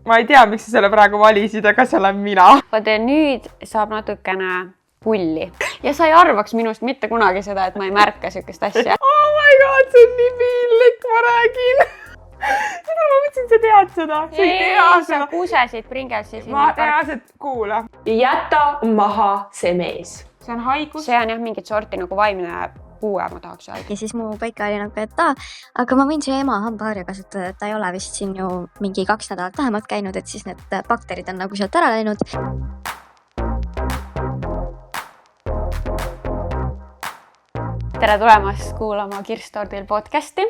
ma ei tea, miks sa selle praegu valisid, aga see olen mina. Vaata nüüd saab natukene pulli ja sa ei arvaks minust mitte kunagi seda, et ma ei märka sükest asja. Oh my god, see on nii piinlik, ma räägin. Ma mõtlesin, sa tead seda. Sa kusesid, pringelsisid. Ma teas, et kuula. Jäta maha see mees. See on haigus. See on jah mingit sorti nagu vaimne puue, ma tahaks öelda. Ja siis mu paika oli nagu, et aga ma võin su ema hambaharja kasutada, et ta ei ole vist siin ju mingi 2 nädalat vähemalt käinud, et siis need bakterid on nagu sealt ära läinud. Tere tulemast kuulama Kirstordil podcasti.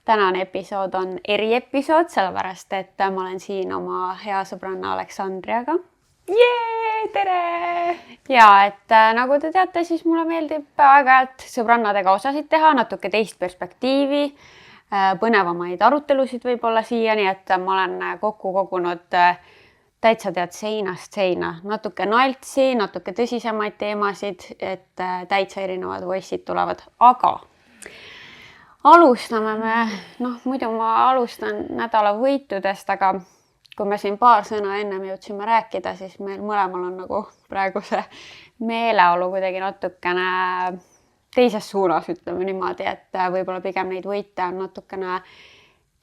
Tänane episood on eriepisood, sellepärast, et ma olen siin oma hea sõbranna Aleksandriaga. Jee, tere! Ja et nagu te teate, siis mulle meeldib aeg-ajalt sõbrannadega osasid teha, natuke teist perspektiivi, põnevamaid arutelusid võib-olla siia, nii et ma olen kokku kogunud täitsa tead seinast seina, natuke naltsi, natuke tõsisemaid teemasid, et täitsa erinevad voice'id tulevad, aga alustame me, muidu ma alustan nädala võitudest, aga kui me siin paar sõna ennem jõudsime rääkida, siis meil mõlemal on nagu praegu see meeleolu kuidagi natukene teises suunas, ütleme niimoodi, et võib-olla pigem neid võite on natukene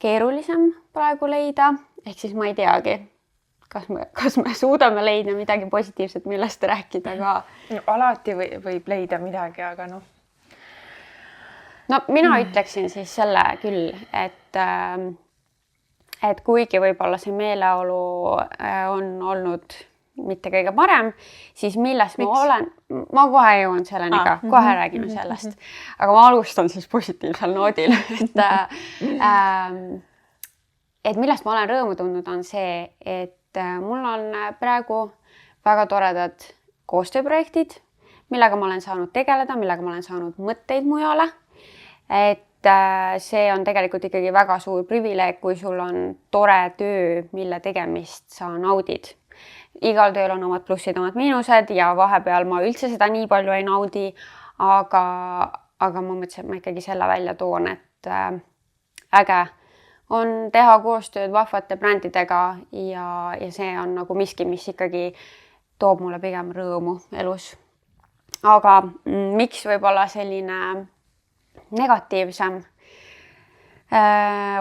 keerulisem praegu leida, ehk siis ma ei teagi, kas me suudame leida midagi positiivset, millest rääkida ka. No, alati võib leida midagi, aga noh. No mina ütleksin siis selle küll, et kuigi võib-olla see meeleolu on olnud mitte kõige parem, siis millest ma kohe jõuan selleni ka, kohe räägime sellest. Aga ma alustan siis positiivsel noodil, et millest ma olen rõõmu tundnud on see, et mul on praegu väga toredad koostööprojektid, millega ma olen saanud tegeleda, millega ma olen saanud mõtteid mujale, et see on tegelikult ikkagi väga suur privileeg, kui sul on tore töö, mille tegemist sa naudid. Igal tööl on omad plussid, omad miinused ja vahepeal ma üldse seda nii palju ei naudi, aga ma mõtlesin, et ma ikkagi selle välja toon, et äge on teha koostööd vahvate brändidega ja see on nagu miski, mis ikkagi toob mulle pigem rõõmu elus. Aga miks võib-olla selline negatiivsem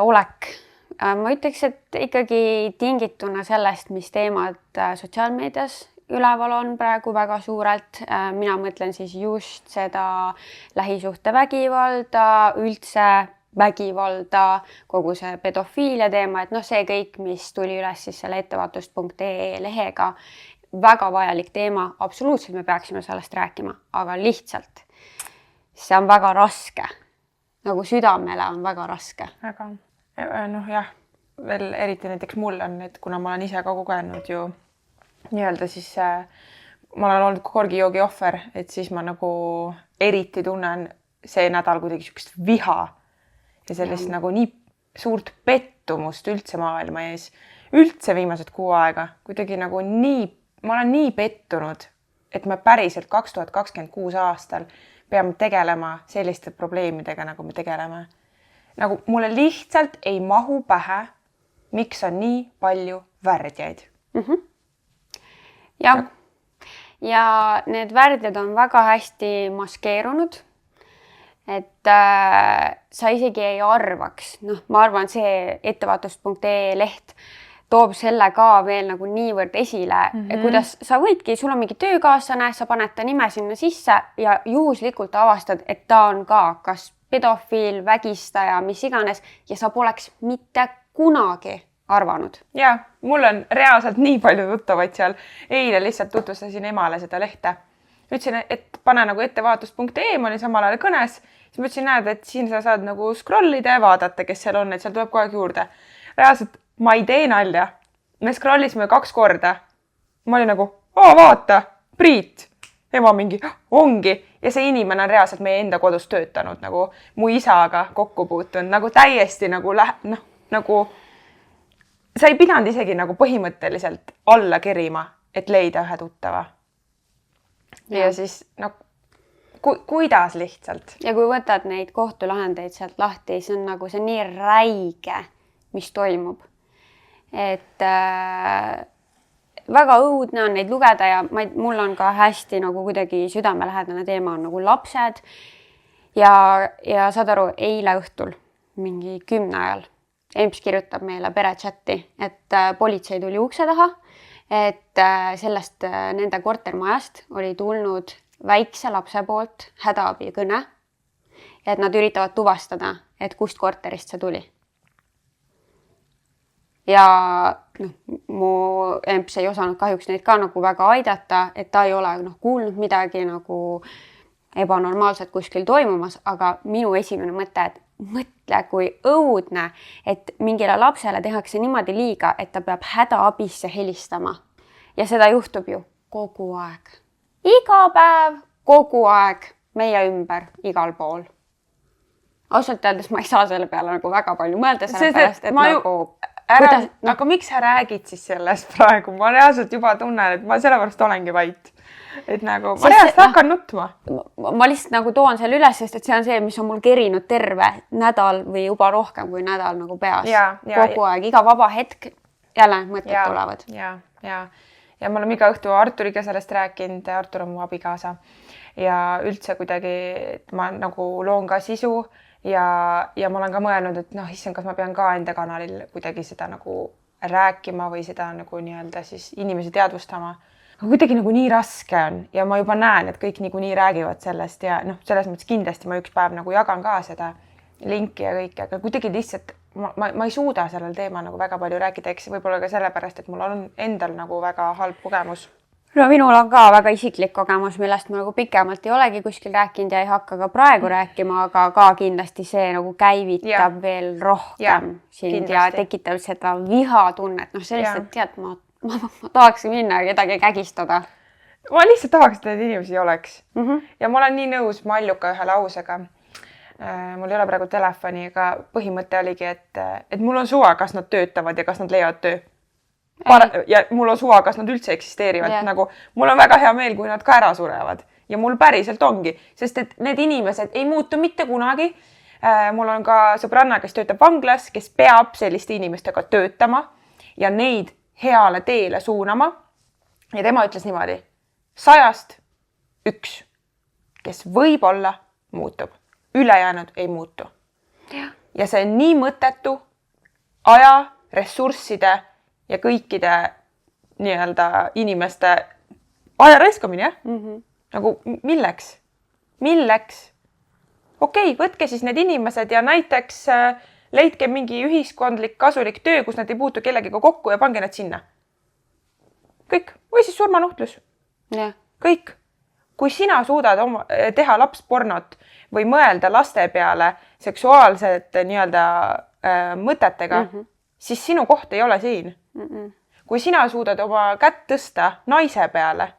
olek? Ma ütleks, et ikkagi tingituna sellest, mis teemad sotsiaalmeedias üleval on praegu väga suurelt. Mina mõtlen siis just seda lähisuhtevägivalda, üldse vägivalda, kogu see pedofiilia teema, et see kõik, mis tuli üles siis selle ettevaatust.ee lehega, väga vajalik teema, absoluutselt me peaksime sellest rääkima, aga lihtsalt see on väga raske, nagu südamele on väga raske. Aga jah, veel eriti näiteks mul on, et kuna ma olen ise ka kogenud ju nii-öelda siis ma olen olnud korgijoogi ohver, et siis ma nagu eriti tunnen see nädal kuidagi sükest viha ja sellist nagu nii suurt pettumust üldse maailma ees. Üldse viimased 6 aega kuidagi nagu ma olen nii pettunud, et me päriselt 2026 aastal peame tegelema selliste probleemidega, nagu me tegeleme. Nagu mulle lihtsalt ei mahu pähe, miks on nii palju värdjaid. Ja need värdjad on väga hästi maskeerunud, et sa isegi ei arvaks. Ma arvan, see ettevaatust.ee leht toob selle ka veel nagu niivõrd esile, kuidas sa võidki, sul on mingi töökaaslane, sa paned ta nime sinna sisse ja juhuslikult avastad, et ta on ka kas pedofiil, vägistaja, mis iganes ja sa poleks mitte kunagi arvanud. Ja, mul on reaalselt nii palju tuttavaid seal. Eile lihtsalt tutvustasin emale seda lehte. Ütlesin, et pane nagu ettevaatust.ee, ma olin samal ajal kõnes. Siis ma ütlesin, näed, et siin sa saad nagu scrollida ja vaadata, kes seal on, et seal tuleb kogu aeg juurde. Reaalselt ma ei tee nalja. Me scrollisime 2 korda. Ma olin nagu, vaata, Priit. Ema mingi, ongi. Ja see inimene on reaalselt meie enda kodus töötanud, nagu mu isaga kokku puutunud, nagu täiesti nagu sa ei pidanud isegi nagu põhimõtteliselt alla kerima, et leida ühe tuttava. Ja siis, kuidas lihtsalt? Ja kui võtad neid kohtulahendeid sealt lahti, see on nagu see nii räige, mis toimub. et väga õudne on neid lugeda ja mul on ka hästi nagu kuidagi südamelähedane teema on nagu lapsed ja saad aru, eile õhtul mingi 10 ajal EMS kirjutab meile perechatti, et politsei tuli ukse taha, et sellest nende kortermajast oli tulnud väikse lapse poolt hädaabikõne, et nad üritavad tuvastada, et kust korterist see tuli. Ja mu EMS ei osanud kahjuks neid ka nagu väga aidata, et ta ei ole kuulnud midagi nagu ebanormaalselt kuskil toimumas, aga minu esimene mõte, et mõtle kui õudne, et mingile lapsele tehakse niimoodi liiga, et ta peab hädaabisse helistama. Ja seda juhtub ju kogu aeg. Iga päev, kogu aeg, meie ümber, igal pool. Ausalt öeldes ma ei saa selle peale nagu väga palju mõelda, sellepärast, et nagu... Aga miks sa räägid siis sellest praegu? Ma reaalselt juba tunnen, et ma sellepärast olengi vait. Et nagu, ma reaalselt hakkan nutma. Ma lihtsalt nagu toon selle üles, sest et see on see, mis on mul kerinud terve nädal või juba rohkem kui nädal nagu peas. Kogu aeg, iga vaba hetk jälle mõtted tulevad. Ja ma olen iga õhtu Arturiga sellest rääkinud, Artur on mu abikaasa. Ja üldse kuidagi, et ma nagu loon ka sisu ja ma olen ka mõelnud, et issand, kas ma pean ka enda kanalil kuidagi seda nagu rääkima või seda nagu nii-öelda siis inimesi teadvustama. Aga kuidagi nagu nii raske on ja ma juba näen, et kõik nii räägivad sellest ja selles mõttes kindlasti ma üks päev nagu jagan ka seda linki ja kõike, aga kuidagi lihtsalt ma ei suuda sellel teemal nagu väga palju rääkida, eks võib-olla ka sellepärast, et mul on endal nagu väga halb kogemus. No minul on ka väga isiklik kogemus, millest ma nagu pikemalt ei olegi kuskil rääkinud ja ei hakka ka praegu rääkima, aga ka kindlasti see nagu käivitab veel rohkem sind ja tekitab seda vihatunnet. Sellist, et tead, ma tahaks minna ja kedagi kägistada. Ma lihtsalt tahaks, et need inimesi oleks. Ja ma olen nii nõus Malluka ühe lausega. Mul ei ole praegu telefoni, aga põhimõte oligi, et mul on suva, kas nad töötavad ja kas nad leiavad töö. Ja mul on suva, kas nad üldse eksisteerivad. Nagu, mul on väga hea meel, kui nad ka ära surevad. Ja mul päriselt ongi, sest et need inimesed ei muutu mitte kunagi. Mul on ka sõbranna, kes töötab vanglas, kes peab selliste inimestega töötama ja neid heale teele suunama. Ja tema ütles niimoodi, 100-st 1, kes võib-olla muutub. Ülejäänud ei muutu. Ja see on nii mõttetu aja, ressursside ja kõikide nii-öelda inimeste aja raiskamine. Nagu milleks? Okei, võtke siis need inimesed ja näiteks leidke mingi ühiskondlik kasulik töö, kus nad ei puutu kellegiga kokku ja pange nad sinna. Kõik. Või siis surmanuhtlus. Kõik. Kui sina suudad teha lapspornot või mõelda laste peale seksuaalsete nii-öelda mõtetega, siis sinu koht ei ole siin. Kui sina suudad oma kätt tõsta naise peale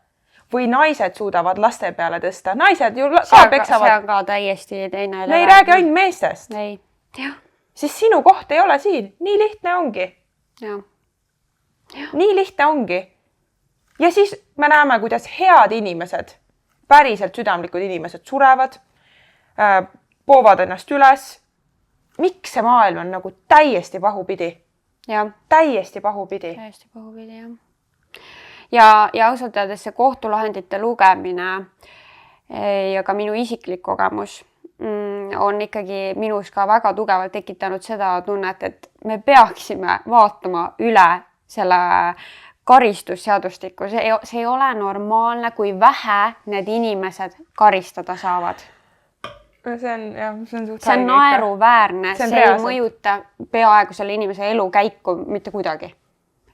või naised suudavad laste peale tõsta, naised ju ka peksavad. See on ka täiesti teine. Me ei räägi ainult meestest. Siis sinu koht ei ole siin. Nii lihtne ongi. Nii lihtne ongi. Ja siis me näeme, kuidas head inimesed, päriselt südamlikud inimesed surevad, poovad ennast üles. Miks see maailm on nagu täiesti pahupidi? Täiesti pahupidi. Ja ausalt öeldes see kohtulahendite lugemine ja ka minu isiklik kogemus on ikkagi minus ka väga tugevalt tekitanud seda tunnet, et me peaksime vaatama üle selle karistusseadustikku. See ei ole normaalne, kui vähe need inimesed karistada saavad. See on naeruväärne, see ei mõjuta peaaegu selle inimese elu käiku mitte kuidagi.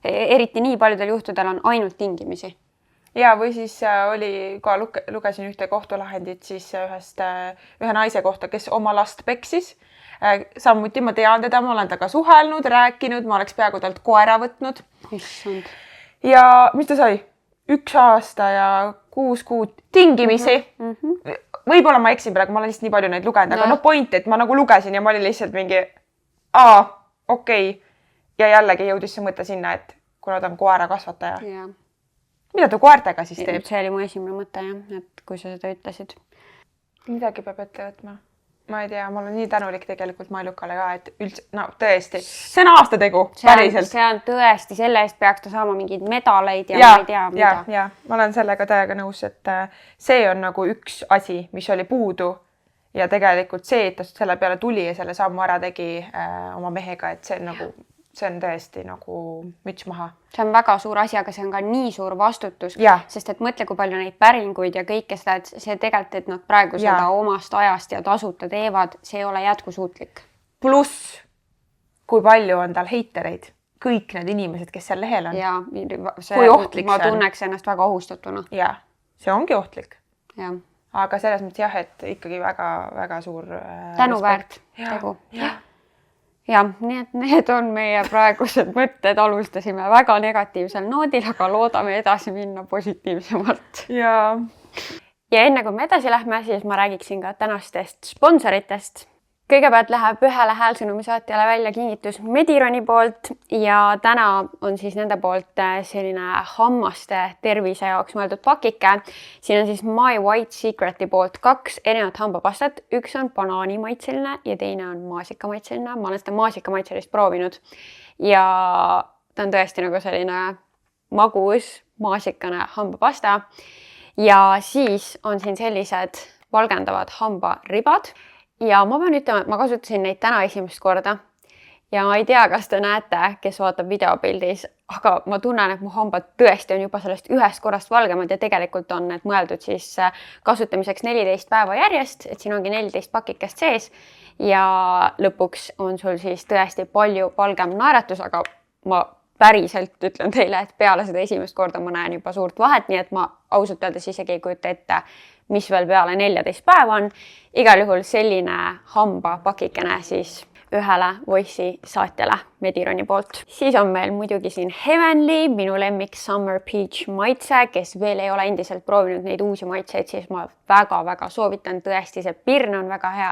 Eriti nii paljudel juhtudel on ainult tingimisi. Ja või siis lugesin ühte kohtulahendit siis ühe naise kohta, kes oma last peksis. Samuti ma tean teda, ma olen taga suhelnud, rääkinud, ma oleks peaaegu talt koera võtnud. Issand. Ja mis ta sai? 1 aasta ja 6 kuud tingimisi. Võib-olla ma eksin praegu, ma olen lihtsalt nii palju neid lugenud, aga point, et ma nagu lugesin ja ma olin lihtsalt mingi okei. Ja jällegi jõudis see mõte sinna, et kuna ta on koera kasvataja. Mida ta koertega siis teeb? See oli mu esimene mõte, et kui sa seda ütlesid. Midagi peab ette võtma. ma ei tea, ma olen nii tänulik tegelikult Mailukale ka, et üldse, no tõesti, see on aastategu, päriselt. See on tõesti, selle eest peaks ta saama mingeid medaleid ja ma ei tea mida. Ja, ma olen sellega täiega nõus, et see on nagu üks asi, mis oli puudu ja tegelikult see, et ta selle peale tuli ja selle sammu ära tegi oma mehega, et see on tõesti nagu müts maha. See on väga suur asi, aga see on ka nii suur vastutus, sest et mõtle, kui palju neid päringuid ja kõike seda, et see tegelikult, et nad praegu seda omast ajast ja tasuta teevad, see ei ole jätkusuutlik. Pluss, kui palju on tal heitereid, kõik need inimesed, kes seal lehel on. Ja, kui ohtlik ma tunneks ennast väga ohustatuna. Ja, see ongi ohtlik. Ja. Aga selles mõttes jah, et ikkagi väga suur tänuväärt tegu. Ja, nii et need on meie praegused mõtted, alustasime väga negatiivsel noodil, aga loodame edasi minna positiivsemalt. Ja enne kui me edasi lähme, siis ma räägiksin ka tänastest sponsoritest. Kõigepealt läheb ühele häälsõnumi saatjale välja kingitus Medironi poolt ja täna on siis nende poolt selline hammaste tervise jaoks mõeldud pakike. Siin on siis My White Secreti poolt 2 erinevat hambapastat. Üks on banaanimaitseline ja teine on maasikamaitseline. Ma olen seda maasikamaitselist proovinud ja ta on tõesti nagu selline magus maasikane hambapasta. Ja siis on siin sellised valgendavad hambaribad. Ja ma pean ütlema, et ma kasutasin neid täna esimest korda ja ma ei tea, kas te näete, kes vaatab videopildis, aga ma tunnen, et mu hambad tõesti on juba sellest ühest korrast valgemad ja tegelikult on need mõeldud siis kasutamiseks 14 päeva järjest, et siin ongi 14 pakikest sees ja lõpuks on sul siis tõesti palju valgem naeratus, aga ma päriselt ütlen teile, et peale seda esimest korda ma näen juba suurt vahet, nii et ma ausalt öeldes isegi ei kujuta ette, mis veel peale 14 päeva on. Igal juhul selline hambapakikene siis ühele Voice'i saatjale Medironi poolt. Siis on meil muidugi siin Heavenly, minu lemmik Summer Peach maitse, kes veel ei ole endiselt proovinud neid uusi maitseid, siis ma väga soovitan, tõesti see pirn on väga hea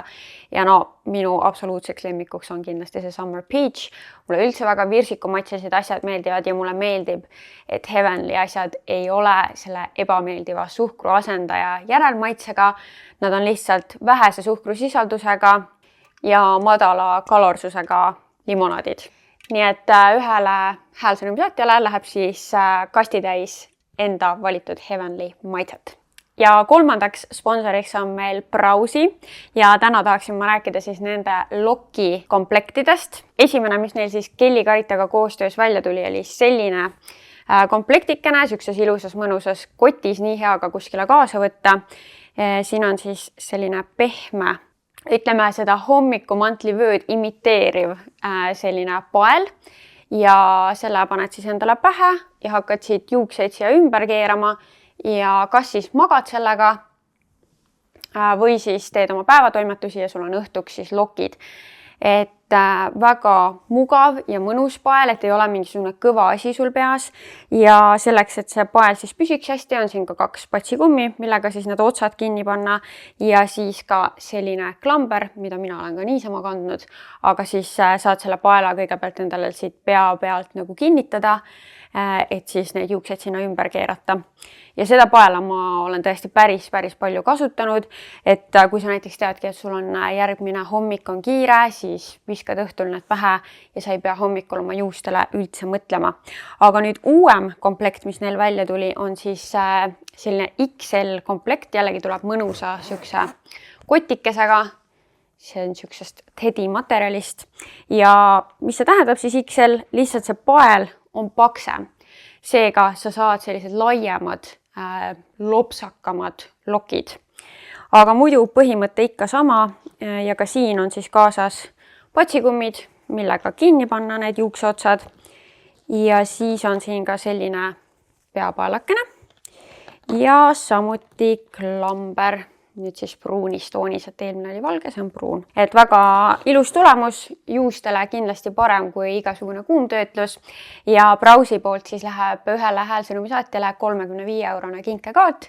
ja no minu absoluutseks lemmikuks on kindlasti see Summer Peach. Mulle üldse väga virsikumaitselised asjad meeldivad ja mulle meeldib, et Heavenly asjad ei ole selle ebameeldiva suhkru asendaja järelmaitsega. Nad on lihtsalt vähese suhkrusisaldusega ja madala kalorsusega limonaadid. Nii et ühele häälsõnumi saatjale läheb siis kastitäis enda valitud Heavenly maitset. Ja kolmandaks sponsoriks on meil Browsi ja täna tahaksin ma rääkida siis nende Loki komplektidest. Esimene, mis neil siis kellikaritaga koostöös välja tuli, oli selline komplektikene, sükses ilusas mõnusas kotis, nii hea ka kuskile kaasa võtta. Siin on siis selline pehme, ütleme seda hommikumantlivööd imiteeriv selline pael ja selle paned siis endale pähe ja hakkad siit juukseid siia ümber keerama ja kas siis magad sellega või siis teed oma päevatoimetusi ja sul on õhtuks siis lokid. Et väga mugav ja mõnus pael, et ei ole mingisugune kõva asi sul peas ja selleks, et see pael siis püsiks hästi, on siin ka 2 patsikummi, millega siis need otsad kinni panna ja siis ka selline klamber, mida mina olen ka niisama kandnud, aga siis saad selle paela kõigepealt endale siit pea pealt nagu kinnitada, et siis neid juukseid sinna ümber keerata. Ja seda paela ma olen tõesti päris palju kasutanud, et kui sa näiteks teadki, et sul on järgmine hommik on kiire, siis viskad õhtul need pähe ja sa ei pea hommikul oma juustele üldse mõtlema. Aga nüüd uuem komplekt, mis neil välja tuli, on siis selline XL komplekt, jällegi tuleb mõnusa sükse kotikesega, see on süksest tedi materjalist ja mis see tähendab siis XL, lihtsalt see pael on paksem. Seega sa saad sellised laiemad, lopsakamad lokid. Aga muidu põhimõte ikka sama ja ka siin on siis kaasas patsikummid, millega kinni panna need juukseotsad. Ja siis on siin ka selline peapaelakene ja samuti klamber. Nüüd siis pruunis toonis, et eelmine oli valge, see on pruun. Et väga ilus tulemus, juustele kindlasti parem kui igasugune kuumtöötlus ja Browsi poolt siis läheb ühele häälsõnumi saatjale 35 € kinkekaart.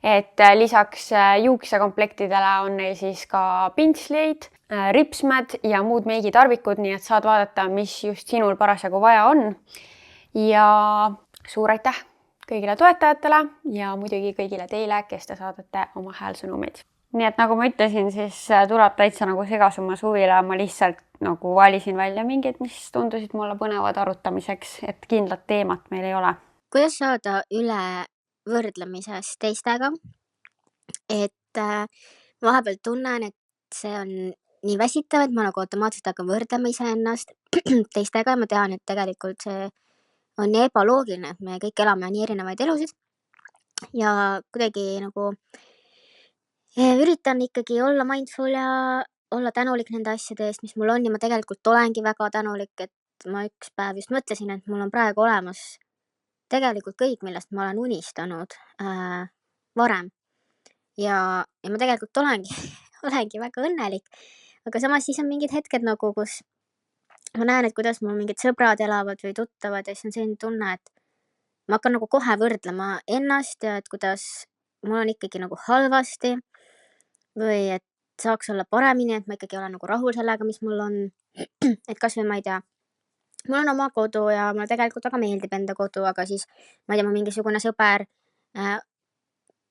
Et lisaks juuksekomplektidele on neil siis ka pintsleid, ripsmed ja muud meigitarvikud, nii et saad vaadata, mis just sinul parasjagu vaja on. Ja suur aitäh kõigile toetajatele ja muidugi kõigile teile, kes te saadate oma häälsõnumeid. nii et nagu ma ütlesin, siis tuleb täitsa nagu segasuma suvila, ma lihtsalt nagu valisin välja mingid, mis tundusid mulle põnevad arutamiseks, et kindlat teemat meil ei ole. Kuidas saada üle võrdlemisest teistega? Et vahepeal tunnen, et see on nii väsitav, et ma nagu automaatselt hakkan võrdlema iseennast teistega ja ma tean, et tegelikult see on nii ebaloogiline, et me kõik elame nii erinevaid elusid ja kuidagi nagu üritan ikkagi olla mindful ja olla tänulik nende asjade eest, mis mul on ja ma tegelikult olengi väga tänulik, et ma üks päev just mõtlesin, et mul on praegu olemas tegelikult kõik, millest ma olen unistanud varem. Ja ma tegelikult olengi väga õnnelik, aga samas siis on mingid hetked nagu, kus ma näen, et kuidas mul mingid sõbrad elavad või tuttavad ja siis on selline tunne, et ma hakkan nagu kohe võrdlema ennast ja et kuidas mul on ikkagi nagu halvasti või et saaks olla paremini, et ma ikkagi olen nagu rahul sellega, mis mul on. Et kas või ma ei tea, mul on oma kodu ja mulle tegelikult väga meeldib enda kodu, aga siis ma ei tea, mu mingisugune sõber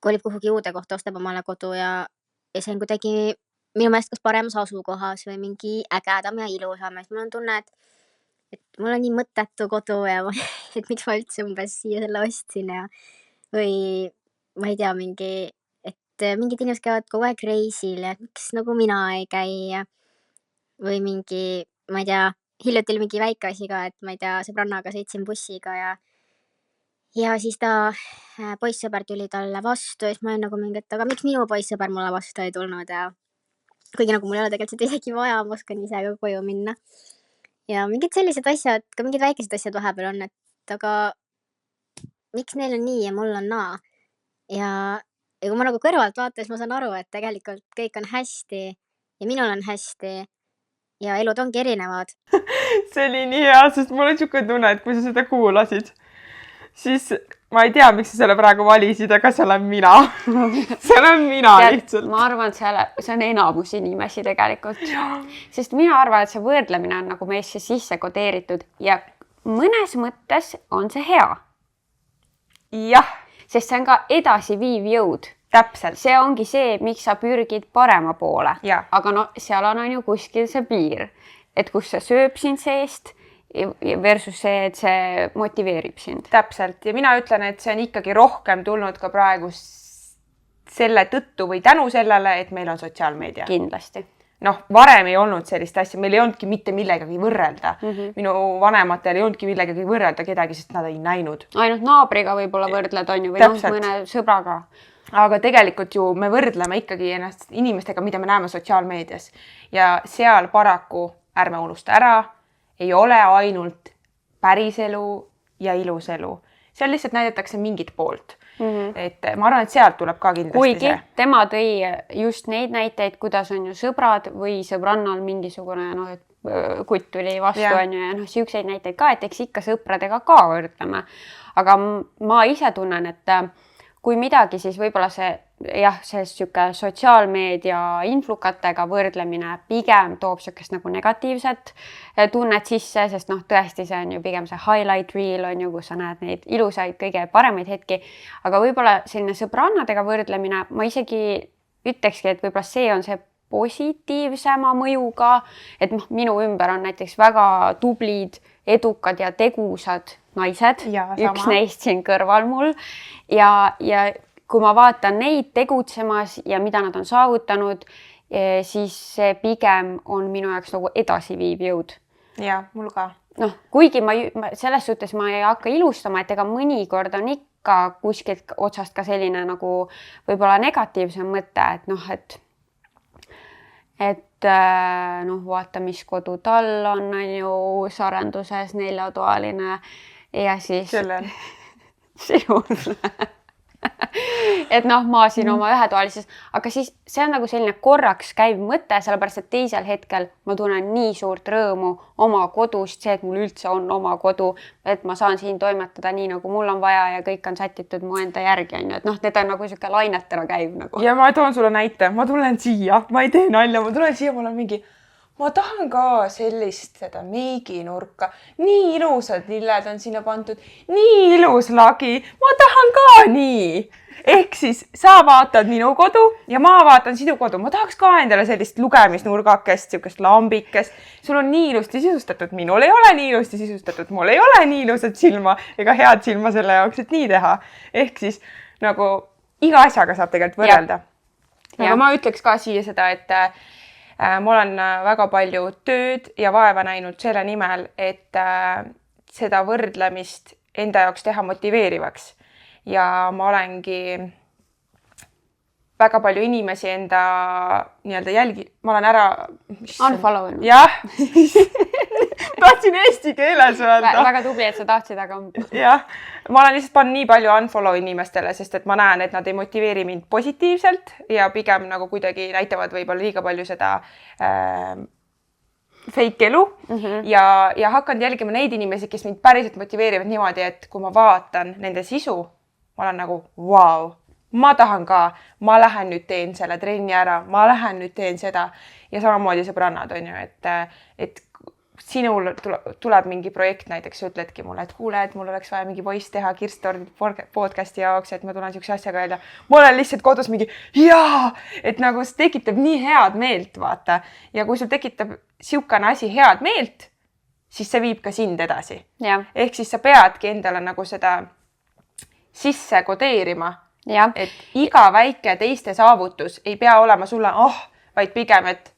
kolib kuhugi uude kohta, ostab omale kodu ja see on kuidagi minu meelest kas paremas asukohas või mingi ägedam ja ilusam ja siis mul on tunne, et mul on nii mõttetu kodu ja et miks ma üldse umbes siia selle ostsin ja või ma ei tea, et mingid inimesed käivad kogu aeg reisil ja miks nagu mina ei käi ja või mingi, ma ei tea, hiljuti oli mingi väike asi ka, et ma ei tea, sõbrannaga sõitsin bussiga ja siis ta poissõber tuli talle vastu ja siis ma olin nagu mingi, et aga miks minu poissõber mulle vastu ei tulnud ja kuigi nagu mul ei ole tegelikult seda isegi vaja, ma oskan ise ka koju minna. Ja mingid sellised asjad, ka mingid väikesed asjad vahepeal on, et aga miks neil on nii ja mul on naa. Ja kui ma nagu kõrvalt vaatan, siis ma saan aru, et tegelikult kõik on hästi ja minul on hästi ja elud ongi erinevad. See oli nii hea, sest mul on niisugune tunne, et kui sa seda kuulasid, siis ma ei tea, miks sa selle praegu valisid, aga see olen mina. See olen mina lihtsalt. Ma arvan, et see on enamus inimesi tegelikult. Sest mina arvan, et see võrdlemine on nagu meisse sisse kodeeritud ja mõnes mõttes on see hea. Jah. Sest see on ka edasiviiv jõud. Täpselt. See ongi see, miks sa pürgid parema poole. Ja. Aga no seal on ju kuskil see piir, et kus see sööb sind seest versus see, et see motiveerib sind. Täpselt. Ja mina ütlen, et see on ikkagi rohkem tulnud ka praegu selle tõttu või tänu sellele, et meil on sotsiaalmeedia. Kindlasti. Noh, varem ei olnud sellist asja, meil ei olnudki mitte millegagi võrrelda. Minu vanematel ei olnudki millegagi võrrelda kedagi, sest nad ei näinud. Ainult naabriga võib-olla võrdled on ju või mõne sõbraga. Aga tegelikult ju me võrdleme ikkagi ennast inimestega, mida me näeme sotsiaalmeedias. Ja seal paraku ärme unusta ära, ei ole ainult päris elu ja ilus elu. Seal lihtsalt näidatakse mingit poolt. Et ma arvan, et sealt tuleb ka kindlasti kuigi tema tõi just neid näiteid, kuidas on ju sõbrad või sõbrannal mingisugune kutt tuli vastu on ju ja siukseid näiteid ka, et eks ikka sõpradega ka võrdleme. Aga ma ise tunnen, et kui midagi, siis võib-olla see siuke sotsiaalmeedia influkatega võrdlemine pigem toob siukest nagu negatiivset tunnet sisse, sest tõesti see on ju pigem see highlight reel on ju, kus sa näed neid ilusaid, kõige paremaid hetki. Aga võib-olla selline sõbrannadega võrdlemine, ma isegi ütlekski, et võib-olla see on see positiivsema mõjuga, et minu ümber on näiteks väga tublid, edukad ja tegusad naised, üks neist siin kõrval mul ja kui ma vaatan neid tegutsemas ja mida nad on saavutanud, siis see pigem on minu jaoks nagu edasiviiv jõud. Ja, mul ka. Kuigi selles suhtes ma ei hakka ilustama, et ega mõnikord on ikka kuskilt otsast ka selline nagu võib-olla negatiivsem mõte, et vaata, mis kodu tal on ju uusarenduses 4-toaline ja siis sinul. Et ma siin oma 1-toalises, aga siis see on nagu selline korraks käiv mõte, sellepärast, et teisel hetkel ma tunnen nii suurt rõõmu oma kodust, see, et mul üldse on oma kodu, et ma saan siin toimetada nii, nagu mul on vaja ja kõik on sätitud mu enda järgi, on ju, et need on nagu siuke lainetena käiv nagu. Ja ma toon sulle näite, ma tulen siia, ma ei tee nalja, ma tulen siia, mul on mingi, ma tahan ka sellist seda meiginurka, nii ilusad lilled on sinna pandud, nii ilus lagi, ma tahan ka nii. Ehk siis sa vaatad minu kodu ja ma vaatan sinu kodu. Ma tahaks ka endale sellist lugemisnurgakest, siukest lambikest. Sul on nii ilusti sisustatud, minul ei ole nii ilusti sisustatud, mul ei ole nii ilusat silma ega head silma selle jaoks, et nii teha. Ehk siis nagu iga asjaga saab tegelikult võrrelda. Aga ma ütleks ka siia seda, et ma olen väga palju tööd ja vaeva näinud selle nimel, et seda võrdlemist enda jaoks teha motiveerivaks. Ja ma olengi väga palju inimesi enda nii-öelda ma olen ära... Unfollow. Jah, tahtsin eesti keeles öelda. Väga tubli, et sa tahtsid, aga... Jah, ma olen lihtsalt pannud nii palju unfollow inimestele, sest et ma näen, et nad ei motiveeri mind positiivselt ja pigem nagu kuidagi näitavad võib-olla liiga palju seda fake elu ja hakkan jälgima neid inimesi, kes mind päriselt motiveerivad niimoodi, et kui ma vaatan nende sisu, ma olen nagu, vau, ma tahan ka, ma lähen nüüd teen selle trenni ära, ma lähen nüüd teen seda ja samamoodi sõbrannad on ju, et sinul tuleb mingi projekt näiteks, ütledki mulle, et kuule, et mul oleks vaja mingi voice teha Kirstordi podcasti jaoks, et ma tulen siukse asjaga välja. Ma olen lihtsalt kodus mingi, jaa, et nagu see tekitab nii head meelt, vaata. Ja kui sul tekitab siukane asi head meelt, siis see viib ka sind edasi. Ja. Ehk siis sa peadki endale nagu seda sisse kodeerima, et iga väike teiste saavutus ei pea olema sulle, vaid pigem, et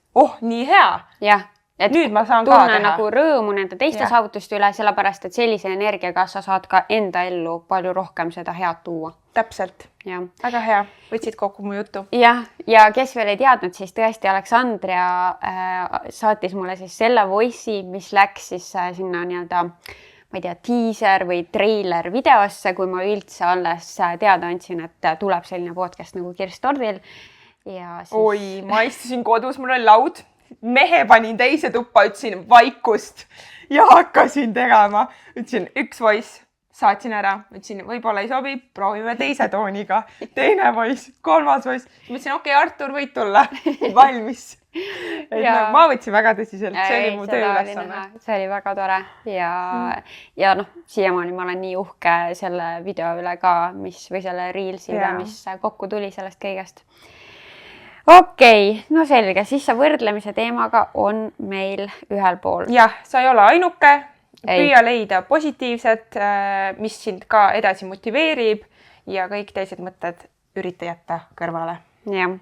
nii hea. Jah, et nüüd ma saan ka tunne teha. nagu rõõmu nende teiste saavutuste üle, sellepärast, et sellise energiaga sa saad ka enda ellu palju rohkem seda head tuua. Täpselt. Ja. Väga hea. Võtsid kokku mu jutu. Jah, ja kes veel ei teadnud, siis tõesti Aleksandria saatis mulle siis selle voice'i, mis läks siis sinna nii-öelda ma ei tea, teaser või trailer videosse, kui ma üldse alles teada andsin, et tuleb selline podcast nagu Kirstordil. Ja siis... Oi, ma istusin kodus, mul oli laud, mehe panin teise tuppa, ütlesin vaikust ja hakkasin tegema. Ütlesin üks voice, saatsin ära, ütlesin võib-olla ei sobi, proovime teise tooniga, teine voice, kolmas voice. Mõtlesin, okei, Artur, võid tulla, valmis. Ma võtsin väga tõsiselt, see oli mu tööülesanne. See oli väga tore ja siiamaani ma olen nii uhke selle video üle ka, või selle reelsi üle, mis kokku tuli sellest kõigest. Okei, no selge, siis see võrdlemise teemaga on meil ühel pool. Jah, sa ei ole ainuke, püüa leida positiivset, mis sind ka edasi motiveerib ja kõik teised mõtted ürita jätta kõrvale. Jah.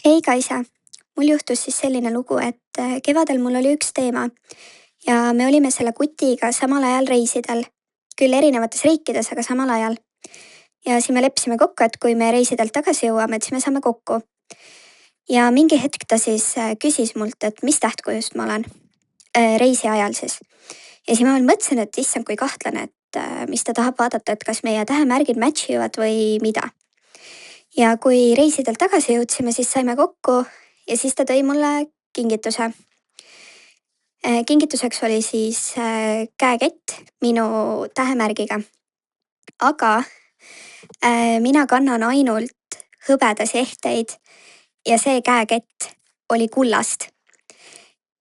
Hei Kaisa, mul juhtus siis selline lugu, et kevadel mul oli üks teema ja me olime selle kutiga samal ajal reisidel, küll erinevates riikides, aga samal ajal. Ja siis me leppisime kokku, et kui me reisidelt tagasi jõuame, et siis me saame kokku. Ja mingi hetk ta siis küsis mult, et mis tähtkujust ma olen reisi ajal siis. Ja siis ma mõtlesin, et issand kui kahtlane, et mis ta tahab vaadata, et kas meie tähemärgid matchivad või mida. Ja kui reisidelt tagasi jõudsime, siis saime kokku ja siis ta tõi mulle kingituse. Kingituseks oli siis käekett minu tähemärgiga. Aga mina kannan ainult hõbedasi ehteid ja see käekett oli kullast.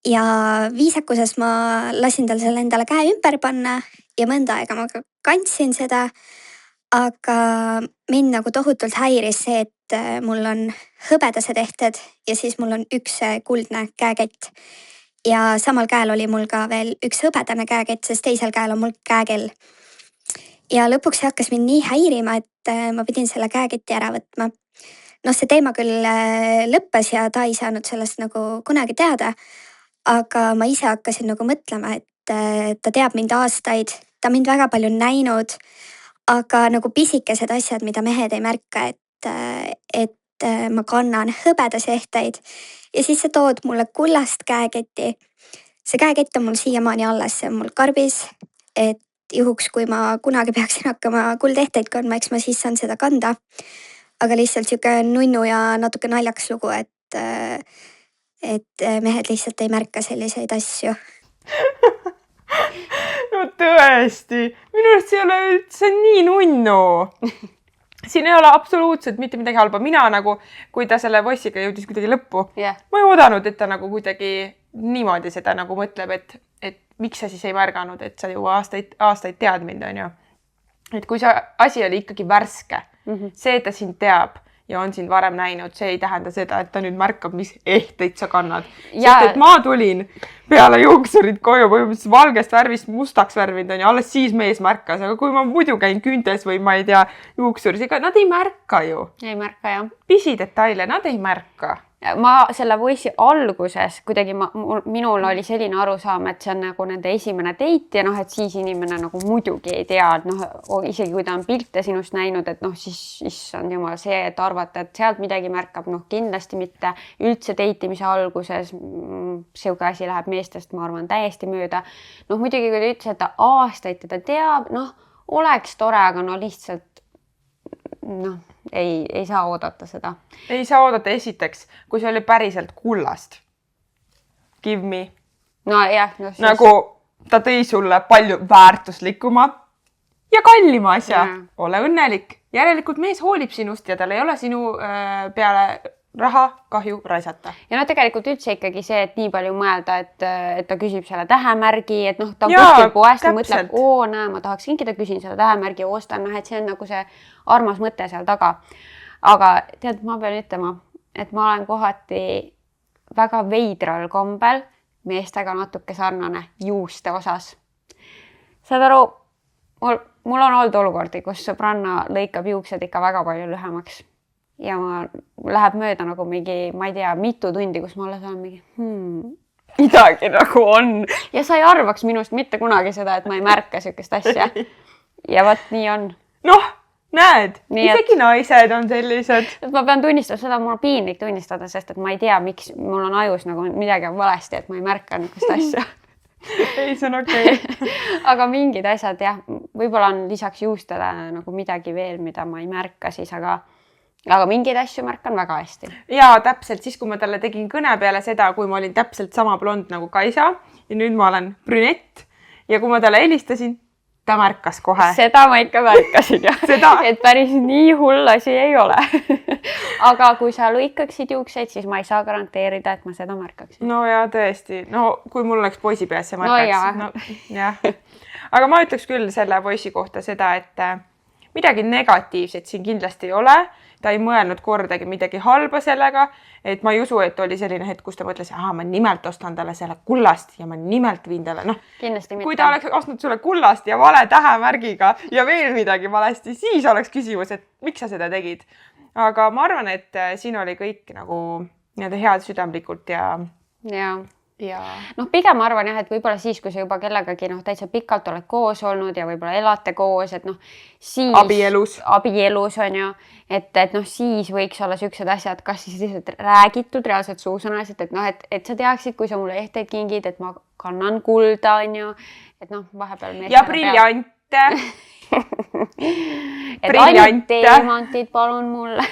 Ja viisakuses ma lasin tal selle endale käe ümber panna ja mõnda aega ma kandsin seda, aga mind nagu tohutult häiris see, et mul on hõbedased ehted ja siis mul on üks kuldne käekett. Ja samal käel oli mul ka veel üks hõbedane käekett, sest teisel käel on mul käekell. Ja lõpuks see hakkas mind nii häirima, et ma pidin selle käeketti ära võtma. See teema küll lõppes ja ta ei saanud sellest nagu kunagi teada, aga ma ise hakkasin nagu mõtlema, et ta teab mind aastaid, ta mind väga palju näinud, aga nagu pisikesed asjad, mida mehed ei märka, et ma kannan hõbedasi ehteid ja siis sa tood mulle kullast käeketti. See käekett on mul siiamaani alles, see on mul karbis, et juhuks, kui ma kunagi peaksin hakkama kuldehteid kandma, eks ma siis saan seda kanda. Aga lihtsalt siuke nunnu ja natuke naljakas lugu, et mehed lihtsalt ei märka selliseid asju. No tõesti, minu arust ei ole üldse nii nunnu. Siin ei ole absoluutselt mitte midagi halba. Mina nagu, kui ta selle voice'iga jõudis kuidagi lõppu, ma ei oodanud, et ta nagu kuidagi niimoodi seda nagu mõtleb, et miks sa siis ei märganud, et sa ju aastaid tead mind, on ju. Et kui see asi oli ikkagi värske, see, et ta sind teab ja on sind varem näinud, see ei tähenda seda, et ta nüüd märkab, mis ehteid sa kannad. Sest et ma tulin peale juuksurid koju põhimõtteliselt valgest värvist mustaks värvinud on ja alles siis mees märkas, aga kui ma muidu käin küüntes või ma ei tea juuksuris, ega nad ei märka ju. Ei märka, jah. Pisidetaile, nad ei märka. Ma selle voice'i alguses kuidagi minul oli selline arusaam, et see on nagu nende esimene date ja noh, et siis inimene nagu muidugi ei tea, et noh, isegi kui ta on pilte sinust näinud, et noh, siis issand jumal see, et arvata, et sealt midagi märkab, noh, kindlasti mitte üldse date'imise alguses. Siuke asi läheb meestest, ma arvan, täiesti mööda. Noh, muidugi kui ta ütles, et ta aastaid teda teab, noh, oleks tore, aga no lihtsalt noh, ei saa oodata seda. Ei saa oodata esiteks, kui see oli päriselt kullast. Give me. No jah. No, siis... Nagu ta tõi sulle palju väärtuslikuma ja kallima asja. Ole õnnelik. Järelikult mees hoolib sinust ja tal ei ole sinu peale raha kahju raisata. Ja no tegelikult üldse ikkagi see, et nii palju mõelda, et ta küsib selle tähemärgi, et noh, ta on kuskil poest ja mõtleb, näe, ma tahaks kinkida, küsin selle tähemärgi ja ostan, noh, et see on nagu see armas mõte seal taga. Aga tead, ma pean ütlema, et ma olen kohati väga veidral kombel meestega natuke sarnane juuste osas. Saad aru, mul on olnud olukordi, kus sõbranna lõikab juuksed ikka väga palju lühemaks. Ja ma läheb mööda nagu mingi, ma ei tea, mitu tundi, kus ma alles olen mingi, midagi nagu on. Ja sa ei arvaks minust mitte kunagi seda, et ma ei märka sükest asja. Ja vaat nii on. Noh, näed, isegi naised on sellised. Ma pean tunnistama seda, mul on piinlik tunnistada, sest et ma ei tea, miks mul on ajus nagu midagi on valesti, et ma ei märka niisugust asja. Ei, see on okei. Aga mingid asjad, jah, võib-olla on lisaks juustele nagu midagi veel, mida ma ei märka siis, aga mingeid asju märkan väga hästi. Ja täpselt siis, kui ma talle tegin kõne peale seda, kui ma olin täpselt sama blond nagu Kaisa ja nüüd ma olen brünett ja kui ma talle helistasin, ta märkas kohe. Seda ma ikka märkasin, jah. Et päris nii hull asi ei ole. Aga kui sa lõikaksid juukseid, siis ma ei saa garanteerida, et ma seda märkaksin. No ja tõesti. No kui mul oleks poisi peas see märkaks. No, jah. Aga ma ütleks küll selle poisi kohta seda, et midagi negatiivset siin kindlasti ei ole. Ta ei mõelnud kordagi midagi halba sellega, et ma ei usu, et oli selline hetk, kus ta mõtles, ma nimelt ostan talle selle kullast ja ma nimelt viin talle. No, kui ta oleks ostnud sulle kullast ja vale tähemärgiga ja veel midagi valesti, siis oleks küsimus, et miks sa seda tegid. Aga ma arvan, et siin oli kõik nagu head südamlikult ja... Noh, pigem ma arvan jah, et võib-olla siis, kui sa juba kellegagi täitsa pikalt oled koos olnud ja võib-olla elate koos, et noh, siis... Abielus on ju, et noh, siis võiks olla sellised asjad, kas siis lihtsalt räägitud reaalselt suusõnaliselt, et noh, et sa teaksid, kui sa mulle ehteid kingid, et ma kannan kulda, on ju, et noh, vahepeal... Ja briljante! Et ainult teemantid palun mulle.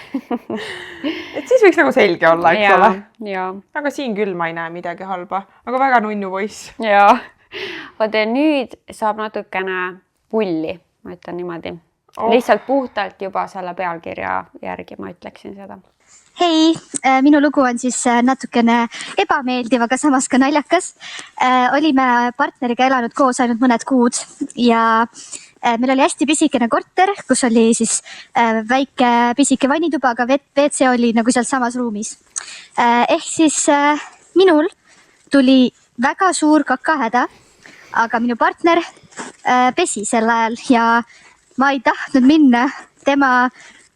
Et siis võiks nagu selge olla, eks ole. Ja. Aga siin küll ma ei näe midagi halba. Aga väga nunnu poiss. Jaa. Vaata, nüüd saab natukene pulli, ma ütlen niimoodi. Lihtsalt puhtalt juba selle pealkirja järgi ma ütleksin seda. Hei, minu lugu on siis natukene ebameeldiv, aga samas ka naljakas. Olime partneriga elanud koos ainult mõned kuud ja meil oli hästi pisikene korter, kus oli siis väike pisike vannituba, aga WC oli nagu seal samas ruumis. Ehk siis minul tuli väga suur kakahäda, aga minu partner pesi sel ajal ja ma ei tahtnud minna tema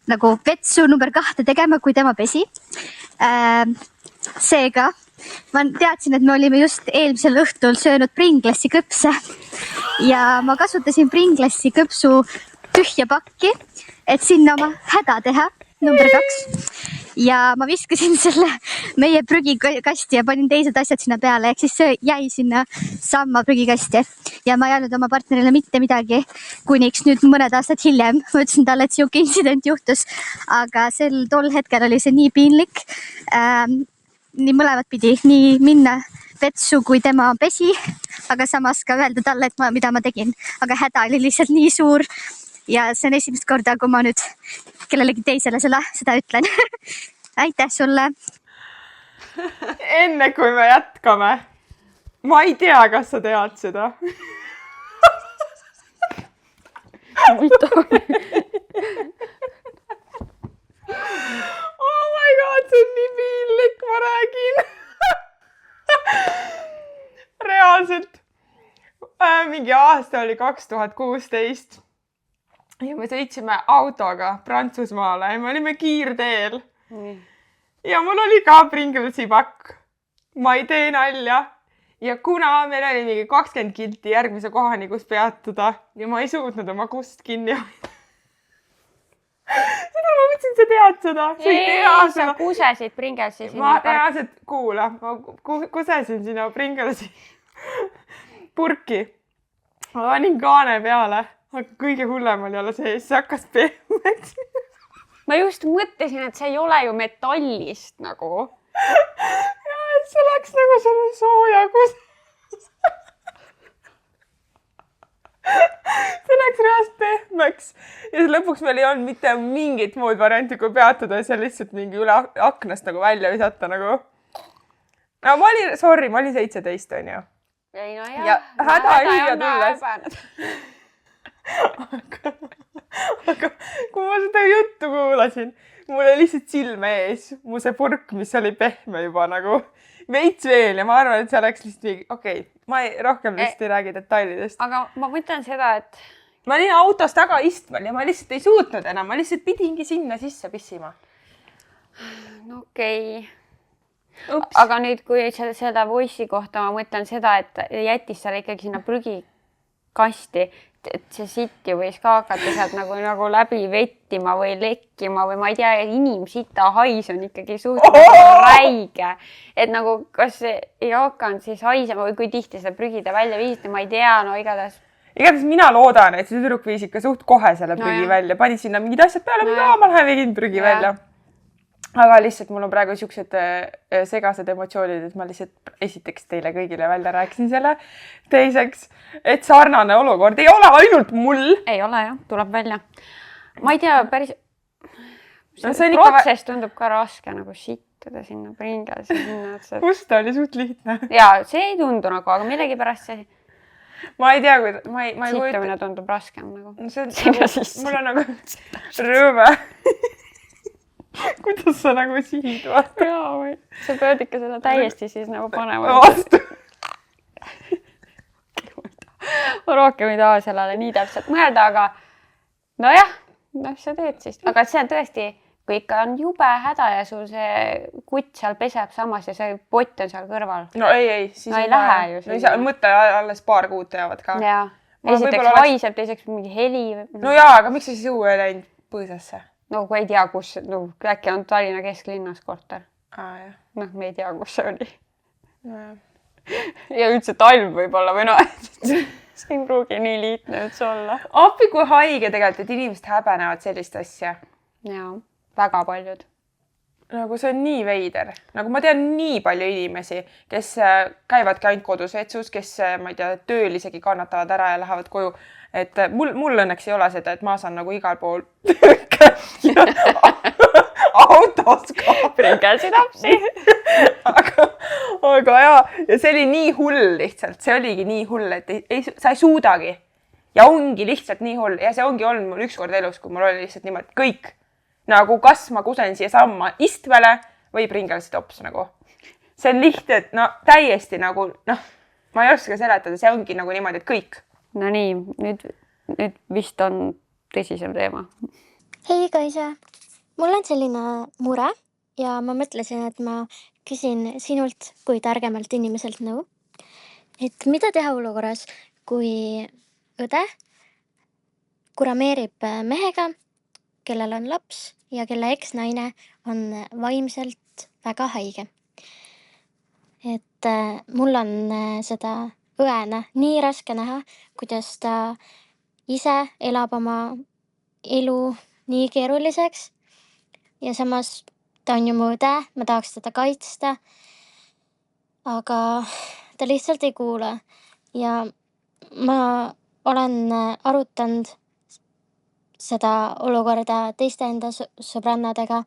nagu vetsu number 2 tegema, kui tema pesi. Seega ma teadsin, et me olime just eelmisel õhtul söönud Pringlesi kõpse ja ma kasutasin Pringlesi kõpsu tühja pakki, et sinna oma häda teha, number 2. Ja ma viskasin selle meie prügikasti ja panin teised asjad sinna peale, ehk siis see jäi sinna samma prügikasti. Ja ma ei öelnud oma partnerile mitte midagi, kuniks nüüd mõned aastad hiljem. Ma ütlesin talle, et siuke incident juhtus, aga tol hetkel oli see nii piinlik. Nii mõlemat pidi, nii minna vetsu, kui tema pesi, aga samas ka öelda talle, et mida ma tegin. Aga häda oli lihtsalt nii suur ja see on esimest korda, kui ma nüüd kellelegi teisele seda ütlen. Aitäh sulle! Enne kui me jätkame, ma ei tea, kas sa tead seda. Oh my god, see on nii piinlik, ma räägin. Reaalselt. Mingi aasta oli 2016 ja me sõitsime autoga Prantsusmaale ja me olime kiirteel. Ja mul oli ka Pringlesi pakk. Ma ei tee nalja. Ja kuna meil oli mingi 20 kilti järgmise kohani, kus peatuda ja ma ei suutnud oma kust kinni hoida. Seda ma mõtlesin, sa tead seda. Sa kusesid Pringlesi sinna. Ma reaalselt kuula. Ma kusesin sinna Pringlesi purki. Ma panin kaane peale. Aga kõige hullem oli jälle see, see hakkas pehmeks. Ma just mõtlesin, et see ei ole ju metallist nagu. Ja, et see läks nagu selle sooja kus. See läks reast pehmeks. Ja lõpuks meil ei olnud mitte mingit muud varianti, kui peatuda ja see lihtsalt mingi üle aknast nagu välja visata nagu. No ma olin 17, on ju. Ei, no ja häda hilja tulles. Aga kui ma seda juttu kuulasin, mul oli lihtsalt silme ees mu see purk, mis oli pehme juba nagu veits veel ja ma arvan, et see oleks lihtsalt mingi, okei, ma rohkem lihtsalt ei räägi detailidest. Aga ma mõtlen seda, et ma olin autos taga istmal ja ma lihtsalt ei suutnud enam, ma lihtsalt pidingi sinna sisse pissima. No okei. Aga nüüd, kui seda voice'i kohta ma mõtlen seda, et jättis seal ikkagi sinna prügikasti, et see sitt ju võis ka hakata sealt nagu läbi vettima või lekkima või ma ei tea, inimsita hais on ikkagi suhteliselt räige. Et nagu, kas ei hakanud siis haisema või kui tihti seda prügida välja viisite, ma ei tea, no igatahes. Igatahes mina loodan, et see tüdruk viis ikka suht kohe selle prügi välja, pani sinna mingid asjad peale, ma lähen viin prügi välja. Aga lihtsalt mul on praegu siuksed segased emotsioonid, et ma lihtsalt esiteks teile kõigile välja rääkisin selle. Teiseks, et sarnane olukord ei ole ainult mul. Ei ole jah, tuleb välja. Ma ei tea, päris see protsess tundub ka raske nagu sittuda sinna Pringlesi. Kust oli suht lihtne. Ja see ei tundu nagu, aga millegipärast see ma ei tea, kui ma ei sittumine tundub raskem nagu. Mul on nagu rõõme. Kuidas sa nagu sihid vaata? Jaa, või. Sa pead ikka seda täiesti siis nagu panema. Vastu. Ma rohkem ei taha sellele nii täpselt mõelda, aga nojah, sa teed siis. Aga see on tõesti, kui ikka on jube häda ja sul see kutt seal peseb samas ja see pott on seal kõrval. No ei. No ei lähe ju. Mõte alles paar kuud teavad ka. Jaa. Esiteks haiseb, teiseks mingi heli. No jaa, aga miks sa siis õue läinud põõsasse? No kui ei tea, kus, äkki on Tallinna kesklinnas korter. Jah. Noh, me ei tea, kus see oli. Ja üldse talv võib-olla või see ei pruugi nii liitne üldse olla. Appi kui haige tegelikult, et inimesed häbenevad sellist asja. Jaa, väga paljud. Nagu see on nii veider. Nagu ma tean nii palju inimesi, kes käivadki ainult kodusvetsus, kes, ma ei tea, tööl isegi kannatavad ära ja lähevad koju. Et mul õnneks ei ole seda, et ma saan nagu igal pool autos ka. Pringlesi tapsi. Aga jaa, ja see oli nii hull lihtsalt. See oligi nii hull, et sa ei suudagi. Ja ongi lihtsalt nii hull. Ja see ongi olnud mul ükskord elus, kui mul oli lihtsalt niimoodi kõik. Nagu kas ma kusen siia samma istvele või Pringlesi tops nagu. See on lihtsalt, täiesti nagu, ma ei oska seletada, see ongi nagu niimoodi, et kõik. No nii, nüüd vist on tõsisem teema. Hei Kaisa, mul on selline mure ja ma mõtlesin, et ma küsin sinult kui targemalt inimeselt nõu. Et mida teha olukorras, kui õde kurameerib mehega, kellel on laps ja kelle eksnaine on vaimselt väga haige. Et mul on seda õena nii raske näha, kuidas ta ise elab oma elu nii keeruliseks ja samas ta on ju mu õde, ma tahaks teda kaitsta, aga ta lihtsalt ei kuula ja ma olen arutanud seda olukorda teiste enda sõbrannadega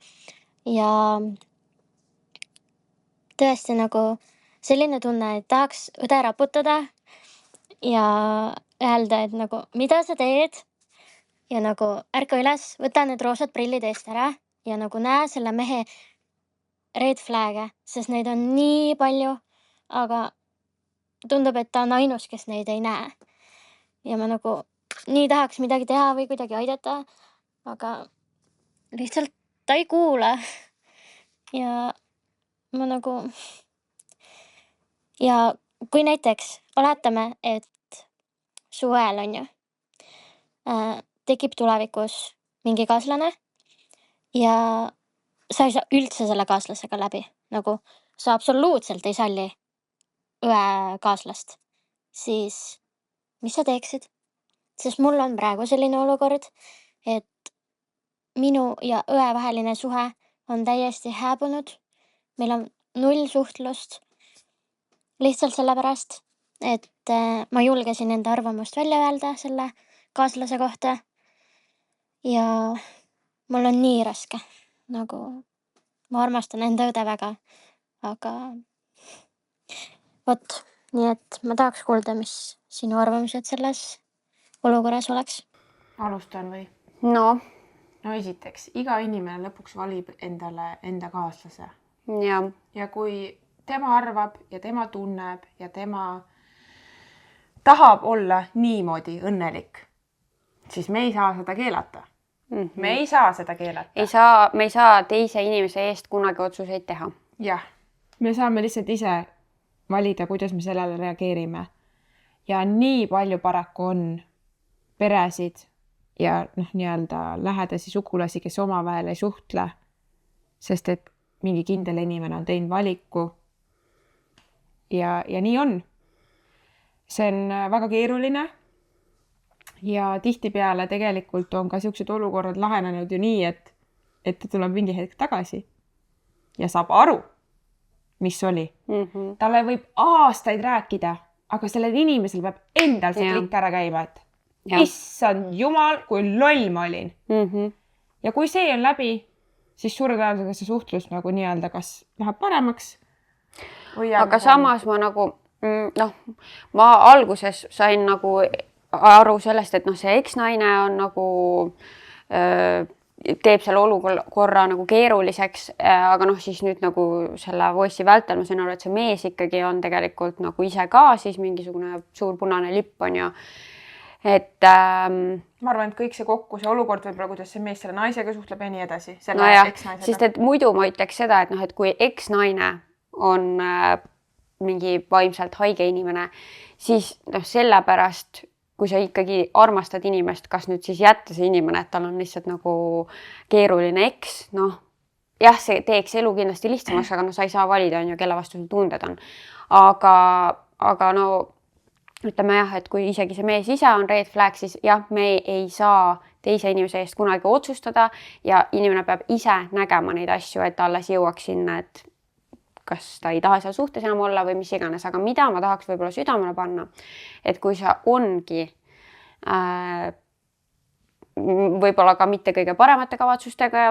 ja tõesti nagu selline tunne, et tahaks õde raputada ja öelda, et nagu mida sa teed ja nagu ärka üles, võta need roosad prillid eest ära ja nagu näe selle mehe red flag'e, sest neid on nii palju, aga tundub, et ta on ainus, kes neid ei näe. Ja ma nagu nii tahaks midagi teha või kuidagi aidata, aga lihtsalt ta ei kuula. Ja ma nagu... Ja kui näiteks oletame, et suvel on ju, tekib tulevikus mingi kaaslane ja sa ei saa üldse selle kaaslasega läbi. Nagu sa absoluutselt ei salli õe kaaslast, siis mis sa teeksid? Sest mul on praegu selline olukord, et minu ja õe vaheline suhe on täiesti hääbunud. Meil on 0 suhtlust. Lihtsalt sellepärast, et ma julgesin enda arvamust välja öelda selle kaaslase kohta. Ja mul on nii raske. Nagu ma armastan enda õde väga, aga vot, nii et ma tahaks kuulda, mis sinu arvamused selles olukorras oleks. Alustan või? No, esiteks, iga inimene lõpuks valib endale enda kaaslase. jah. Ja kui tema arvab ja tema tunneb ja tema tahab olla niimoodi õnnelik, siis me ei saa seda keelata. Me ei saa seda keelata. Me ei saa teise inimese eest kunagi otsuseid teha. Jah, me saame lihtsalt ise valida, kuidas me sellele reageerime. Ja nii palju paraku on peresid ja nii-öelda lähedasi sugulasi, kes omavahel ei suhtle, sest et mingi kindel inimene on teinud valiku. Ja nii on. See on väga keeruline ja tihtipeale tegelikult on ka sellised olukorrad lahenenud ju nii, et ta tuleb mingi hetk tagasi ja saab aru, mis oli. Talle võib aastaid rääkida, aga sellel inimesel peab endal see klikk ära käima, et issand jumal, kui loll ma olin. Ja kui see on läbi, siis suure tõenäosusega see suhtlus nagu nii-öelda kas läheb paremaks. Aga samas ma nagu, ma alguses sain nagu aru sellest, et see eksnaine on nagu, teeb selle olukorra nagu keeruliseks, aga siis nüüd nagu selle voice'i vältel ma sain aru, et see mees ikkagi on tegelikult nagu ise ka siis mingisugune suur punane lipp on ju. Et ma arvan, et kõik see kokku, see olukord võib-olla, kuidas see mees selle naisega suhtleb ja nii edasi. Sest et muidu ma ütleks seda, et kui eksnaine on mingi vaimselt haige inimene, siis sellepärast, kui sa ikkagi armastad inimest, kas nüüd siis jätta see inimene, et tal on lihtsalt nagu keeruline eks, jah, see teeks elu kindlasti lihtsamaks, aga sa ei saa valida, on ju, kelle vastu sul tunded on. Aga ütleme jah, et kui isegi see mees ise on red flag, siis jah, me ei saa teise inimese eest kunagi otsustada ja inimene peab ise nägema neid asju, et alles jõuaks sinna, et kas ta ei taha seal suhtes enam olla või mis iganes, aga mida ma tahaks võib-olla südamele panna, et kui sa ongi võib-olla ka mitte kõige paremate kavatsustega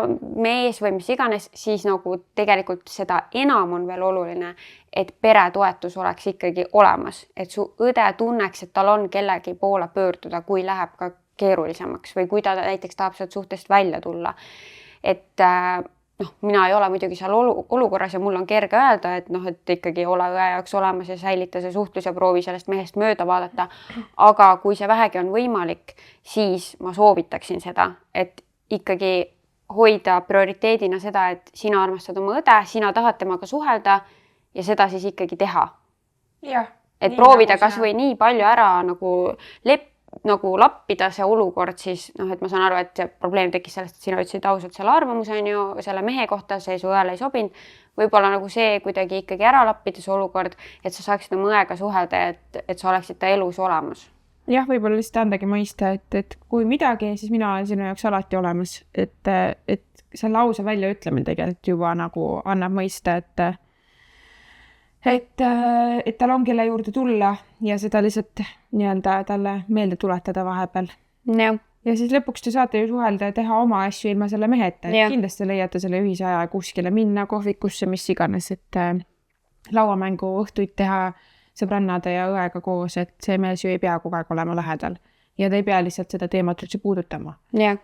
mees või mis iganes, siis nagu tegelikult seda enam on veel oluline, et peretoetus oleks ikkagi olemas, et su õde tunneks, et tal on kellegi poole pöörduda, kui läheb ka keerulisemaks või kui ta näiteks tahab sealt suhtest välja tulla. Et mina ei ole muidugi seal olukorras ja mul on kerge öelda, et ikkagi ole õe jaoks olemas ja säilita see suhtlus ja proovi sellest mehest mööda vaadata. Aga kui see vähegi on võimalik, siis ma soovitaksin seda, et ikkagi hoida prioriteedina seda, et sina armastad oma õde, sina tahad temaga suhelda ja seda siis ikkagi teha. Et proovida kas või nii palju ära nagu lappida see olukord, siis et ma saan aru, et see probleem tekkis sellest, et sina ütlesid ausalt selle arvamuse on ju selle mehe kohta, see su õele ei sobinud. Võib-olla nagu see kuidagi ikkagi ära lappida see olukord, et sa saaksid oma õega suhelda, et sa oleksid ta elus olemas. Jah, võib-olla lihtsalt andagi mõista, et kui midagi, siis mina olen sinu jaoks alati olemas, et see lause välja ütlemine tegelikult juba nagu annab mõista, et tal on kelle juurde tulla ja seda lihtsalt nii-öelda talle meelde tuletada vahepeal. Ja siis lõpuks te saate ju suhelda ja teha oma asju ilma selle meheta. Kindlasti leiate selle ühise aja kuskile minna, kohvikusse, mis iganes. lauamängu õhtuid teha sõbrannade ja õega koos, et see mees ju ei pea kogu aeg olema lähedal ja ta ei pea lihtsalt seda teemat üldse puudutama. jah,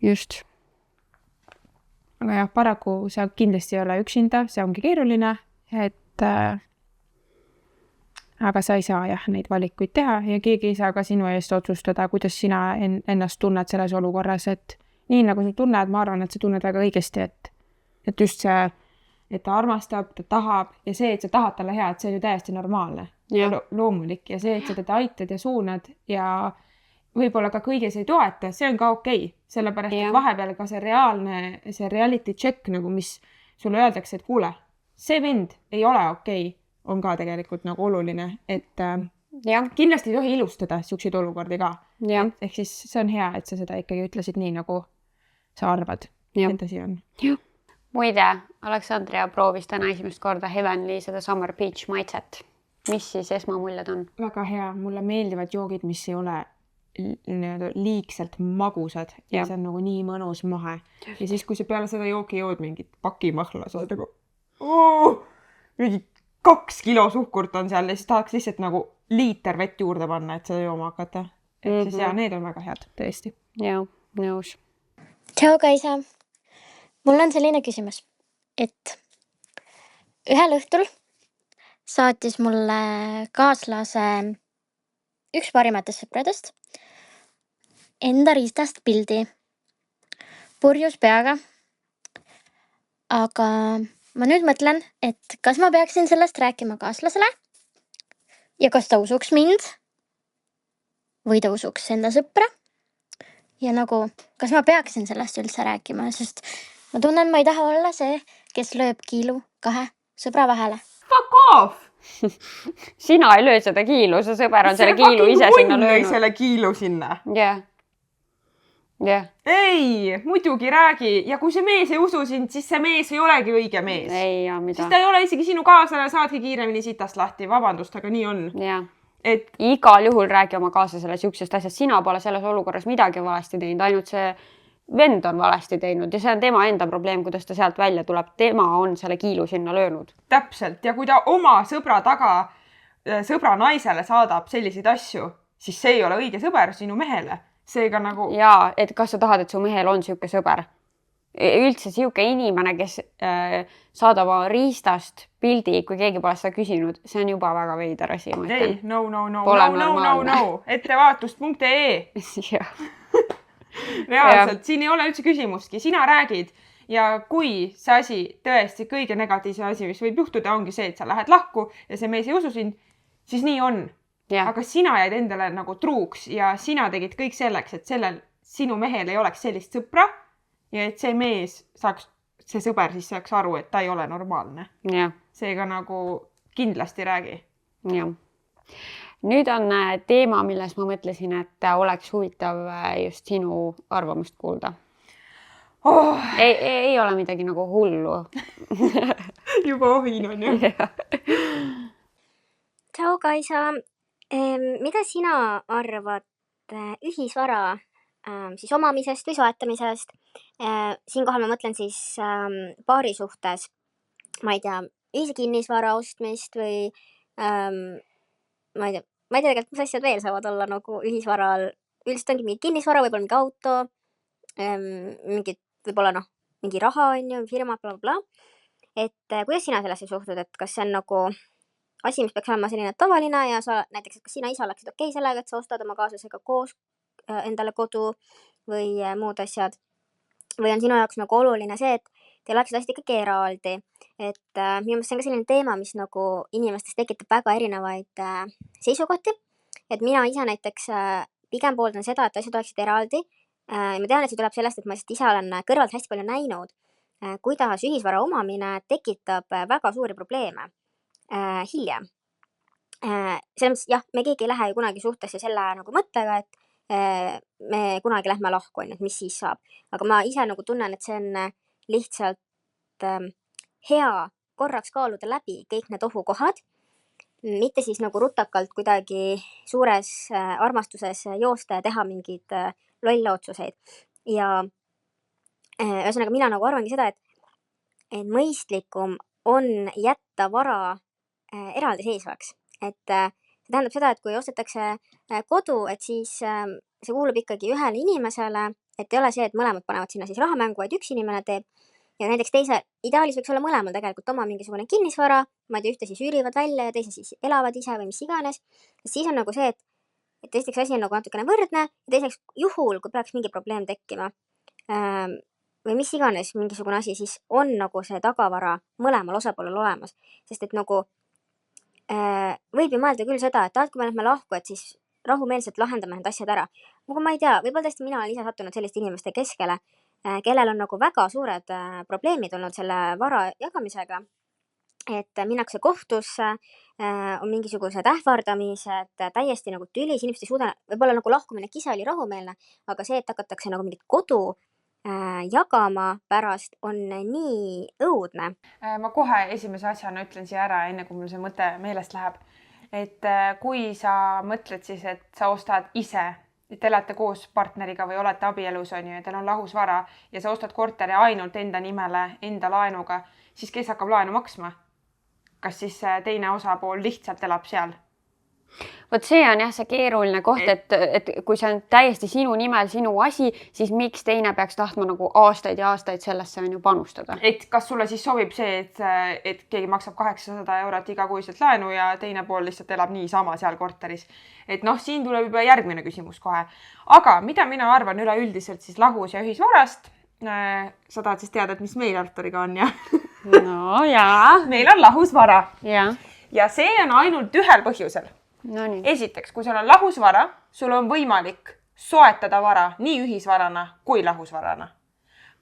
Just. Aga jah, paraku see kindlasti ei ole üksinda, see ongi keeruline, et aga sa ei saa jah neid valikuid teha ja keegi ei saa ka sinu eest otsustada, kuidas sina ennast tunned selles olukorras, et nii nagu sa tunned, ma arvan, et sa tunned väga õigesti, et just see, et ta armastab, ta tahab ja see, et sa tahad talle head, see on ju täiesti normaalne ja loomulik ja see, et sa teda aitad ja suunad ja võib-olla ka kõiges ei toeta, see on ka okei, sellepärast et vahepeal ka see reaalne, see reality check nagu, mis sulle öeldakse, et kuule, see vend ei ole okei, on ka tegelikult nagu oluline, et kindlasti ei tohi ilustada siukseid olukordi ka. Ehk siis see on hea, et sa seda ikkagi ütlesid nii, nagu sa arvad, et asi on. Muide, Aleksandria proovis täna esimest korda Heavenly seda Summer Peach maitset. Mis siis esmamuljed on? Väga hea, mulle meeldivad joogid, mis ei ole liigselt magusad ja see on nagu nii mõnus mahe. Ja siis, kui sa peale seda jooki jood mingit pakimahla, sa oled nagu mingi 2 kilo suhkurt on seal ja siis tahaks lihtsalt nagu liiter vett juurde panna, et seda jooma hakata. Et siis need on väga head, tõesti. Jah, nõus. Tšau, Kaisa. Mul on selline küsimus, et ühel õhtul saatis mulle kaaslase üks parimatest sõpradest enda riistast pildi purjus peaga. Aga ma nüüd mõtlen, et kas ma peaksin sellest rääkima kaaslasele ja kas ta usuks mind või ta usuks enda sõpra. Ja nagu, kas ma peaksin sellest üldse rääkima, sest ma tunnen, ma ei taha olla see, kes lööb kiilu 2 sõbra vahele. Fuck off! Sina ei löö seda kiilu, see sõber on selle kiilu ise sinna löönud. Selle kiilu sinna. Jah. Ei, muidugi räägi. Ja kui see mees ei usu sind, siis see mees ei olegi õige mees. Ei, ja mida? Siis ta ei ole isegi sinu kaaslane, saadki kiiremini sitast lahti. Vabandust, aga nii on. Jah. Et igal juhul räägi oma kaaslasele siuksest asjast. Sina pole selles olukorras midagi valesti teinud, ainult see vend on valesti teinud ja see on tema enda probleem, kuidas ta sealt välja tuleb. Tema on selle kiilu sinna löönud. Täpselt. Ja kui ta oma sõbra taga, sõbra naisele saadab selliseid asju, siis see ei ole õige sõber sinu mehele. Seega nagu... Jaa, et kas sa tahad, et su mehel on siuke sõber? Üldse siuke inimene, kes saadab riistast pildi, kui keegi pole seda küsinud, see on juba väga veider asi. Ei, no. Ettevaatust.ee Reaalselt, siin ei ole üldse küsimustki. Sina räägid ja kui see asi tõesti kõige negatiivse asi, mis võib juhtuda, ongi see, et sa lähed lahku ja see mees ei usu sind, siis nii on. Aga sina jäid endale nagu truuks ja sina tegid kõik selleks, et sellel sinu mehel ei oleks sellist sõpra ja et see mees saaks, see sõber siis saaks aru, et ta ei ole normaalne. Seega nagu kindlasti räägi. Ja. Nüüd on teema, milles ma mõtlesin, et oleks huvitav just sinu arvamust kuulda. Ei ole midagi nagu hullu. Juba ohin on ju. Tšau, Kaisa. Mida sina arvad ühisvara siis omamisest või soetamisest? Siinkohal ma mõtlen siis paari suhtes, ma ei tea, ühise kinnisvara ostmist või ma ei tea tegelikult, mis asjad veel saavad olla nagu ühisvaral. Üldiselt ongi mingi kinnisvara, võib-olla mingi auto, võib-olla mingi raha on ju, firma, bla. Et kuidas sina sellesse suhtud, et kas see on nagu asi, mis peaks olema selline tavaline ja sa näiteks, kas sina ise oleksid okei sellega, et sa ostad oma kaaslasega koos endale kodu või muud asjad? Või on sinu jaoks nagu oluline see, et teil oleksid asjad ikkagi eraldi? Et minu meelest see on ka selline teema, mis nagu inimestes tekitab väga erinevaid seisukohti. Et mina ise näiteks pigem pooldan seda, et asjad oleksid eraldi. Ma tean, et see tuleb sellest, et ma ise olen kõrvalt hästi palju näinud, kuidas ühisvara omamine tekitab väga suuri probleeme hiljem. Selles mõttes, jah, me keegi ei lähe ju kunagi suhtesse selle nagu mõttega, et me kunagi lähme lahku, et mis siis saab. Aga ma ise nagu tunnen, et see on lihtsalt hea korraks kaaluda läbi kõik need ohukohad, mitte siis nagu rutakalt kuidagi suures armastuses joosta ja teha mingid lolle otsuseid. Ja ühesõnaga mina nagu arvangi seda, et mõistlikum on jätta vara eraldiseisvaks. Et see tähendab seda, et kui ostetakse kodu, et siis see kuulub ikkagi ühele inimesele, et ei ole see, et mõlemad panevad sinna siis rahamängu, vaid üks inimene teeb. Ja näiteks teise, ideaalis võiks olla mõlemal tegelikult oma mingisugune kinnisvara, ma ei tea, ühte siis üürivad välja ja teise siis elavad ise või mis iganes. Siis on nagu see, et esiteks asi on nagu natukene võrdne ja teiseks juhul, kui peaks mingi probleem tekkima või mis iganes mingisugune asi, siis on nagu see tagavara mõlemal osapoolel olemas. Sest et nagu võib ju mõelda küll seda, et kui me lähme lahku, et siis rahumeelselt lahendame need asjad ära. Aga ma ei tea, võib-olla tõesti mina olen ise sattunud selliste inimeste keskele, kellel on nagu väga suured probleemid olnud selle vara jagamisega, et minnakse kohtusse, on mingisugused ähvardamised, täiesti nagu tülis, inimesed ei suuda, võib-olla nagu lahkuminek ise oli rahumeelne, aga see, et hakatakse nagu mingit kodu jagama pärast on nii õudne. Ma kohe esimese asjana ütlen siia ära, enne kui mul see mõte meelest läheb, et kui sa mõtled siis, et sa ostad ise, et elate koos partneriga või olete abielus, on ju, ja teil on lahus vara ja sa ostad korteri ainult enda nimele, enda laenuga, siis kes hakkab laenu maksma? Kas siis teine osapool lihtsalt elab seal? Vot see on jah see keeruline koht, et kui see on täiesti sinu nimel, sinu asi, siis miks teine peaks tahtma nagu aastaid ja aastaid sellesse on ju panustada? Et kas sulle siis sobib see, et keegi maksab 800 eurot igakuiselt laenu ja teine pool lihtsalt elab niisama seal korteris? Et noh, siin tuleb juba järgmine küsimus kohe. Aga mida mina arvan üleüldiselt siis lahus ja ühisvarast? Sa tahad siis teada, et mis meil Arturiga on, ja? No jaa. Meil on lahus vara. Ja see on ainult ühel põhjusel. No nii. Esiteks, kui sul on lahus vara, sul on võimalik soetada vara nii ühisvarana kui lahusvarana.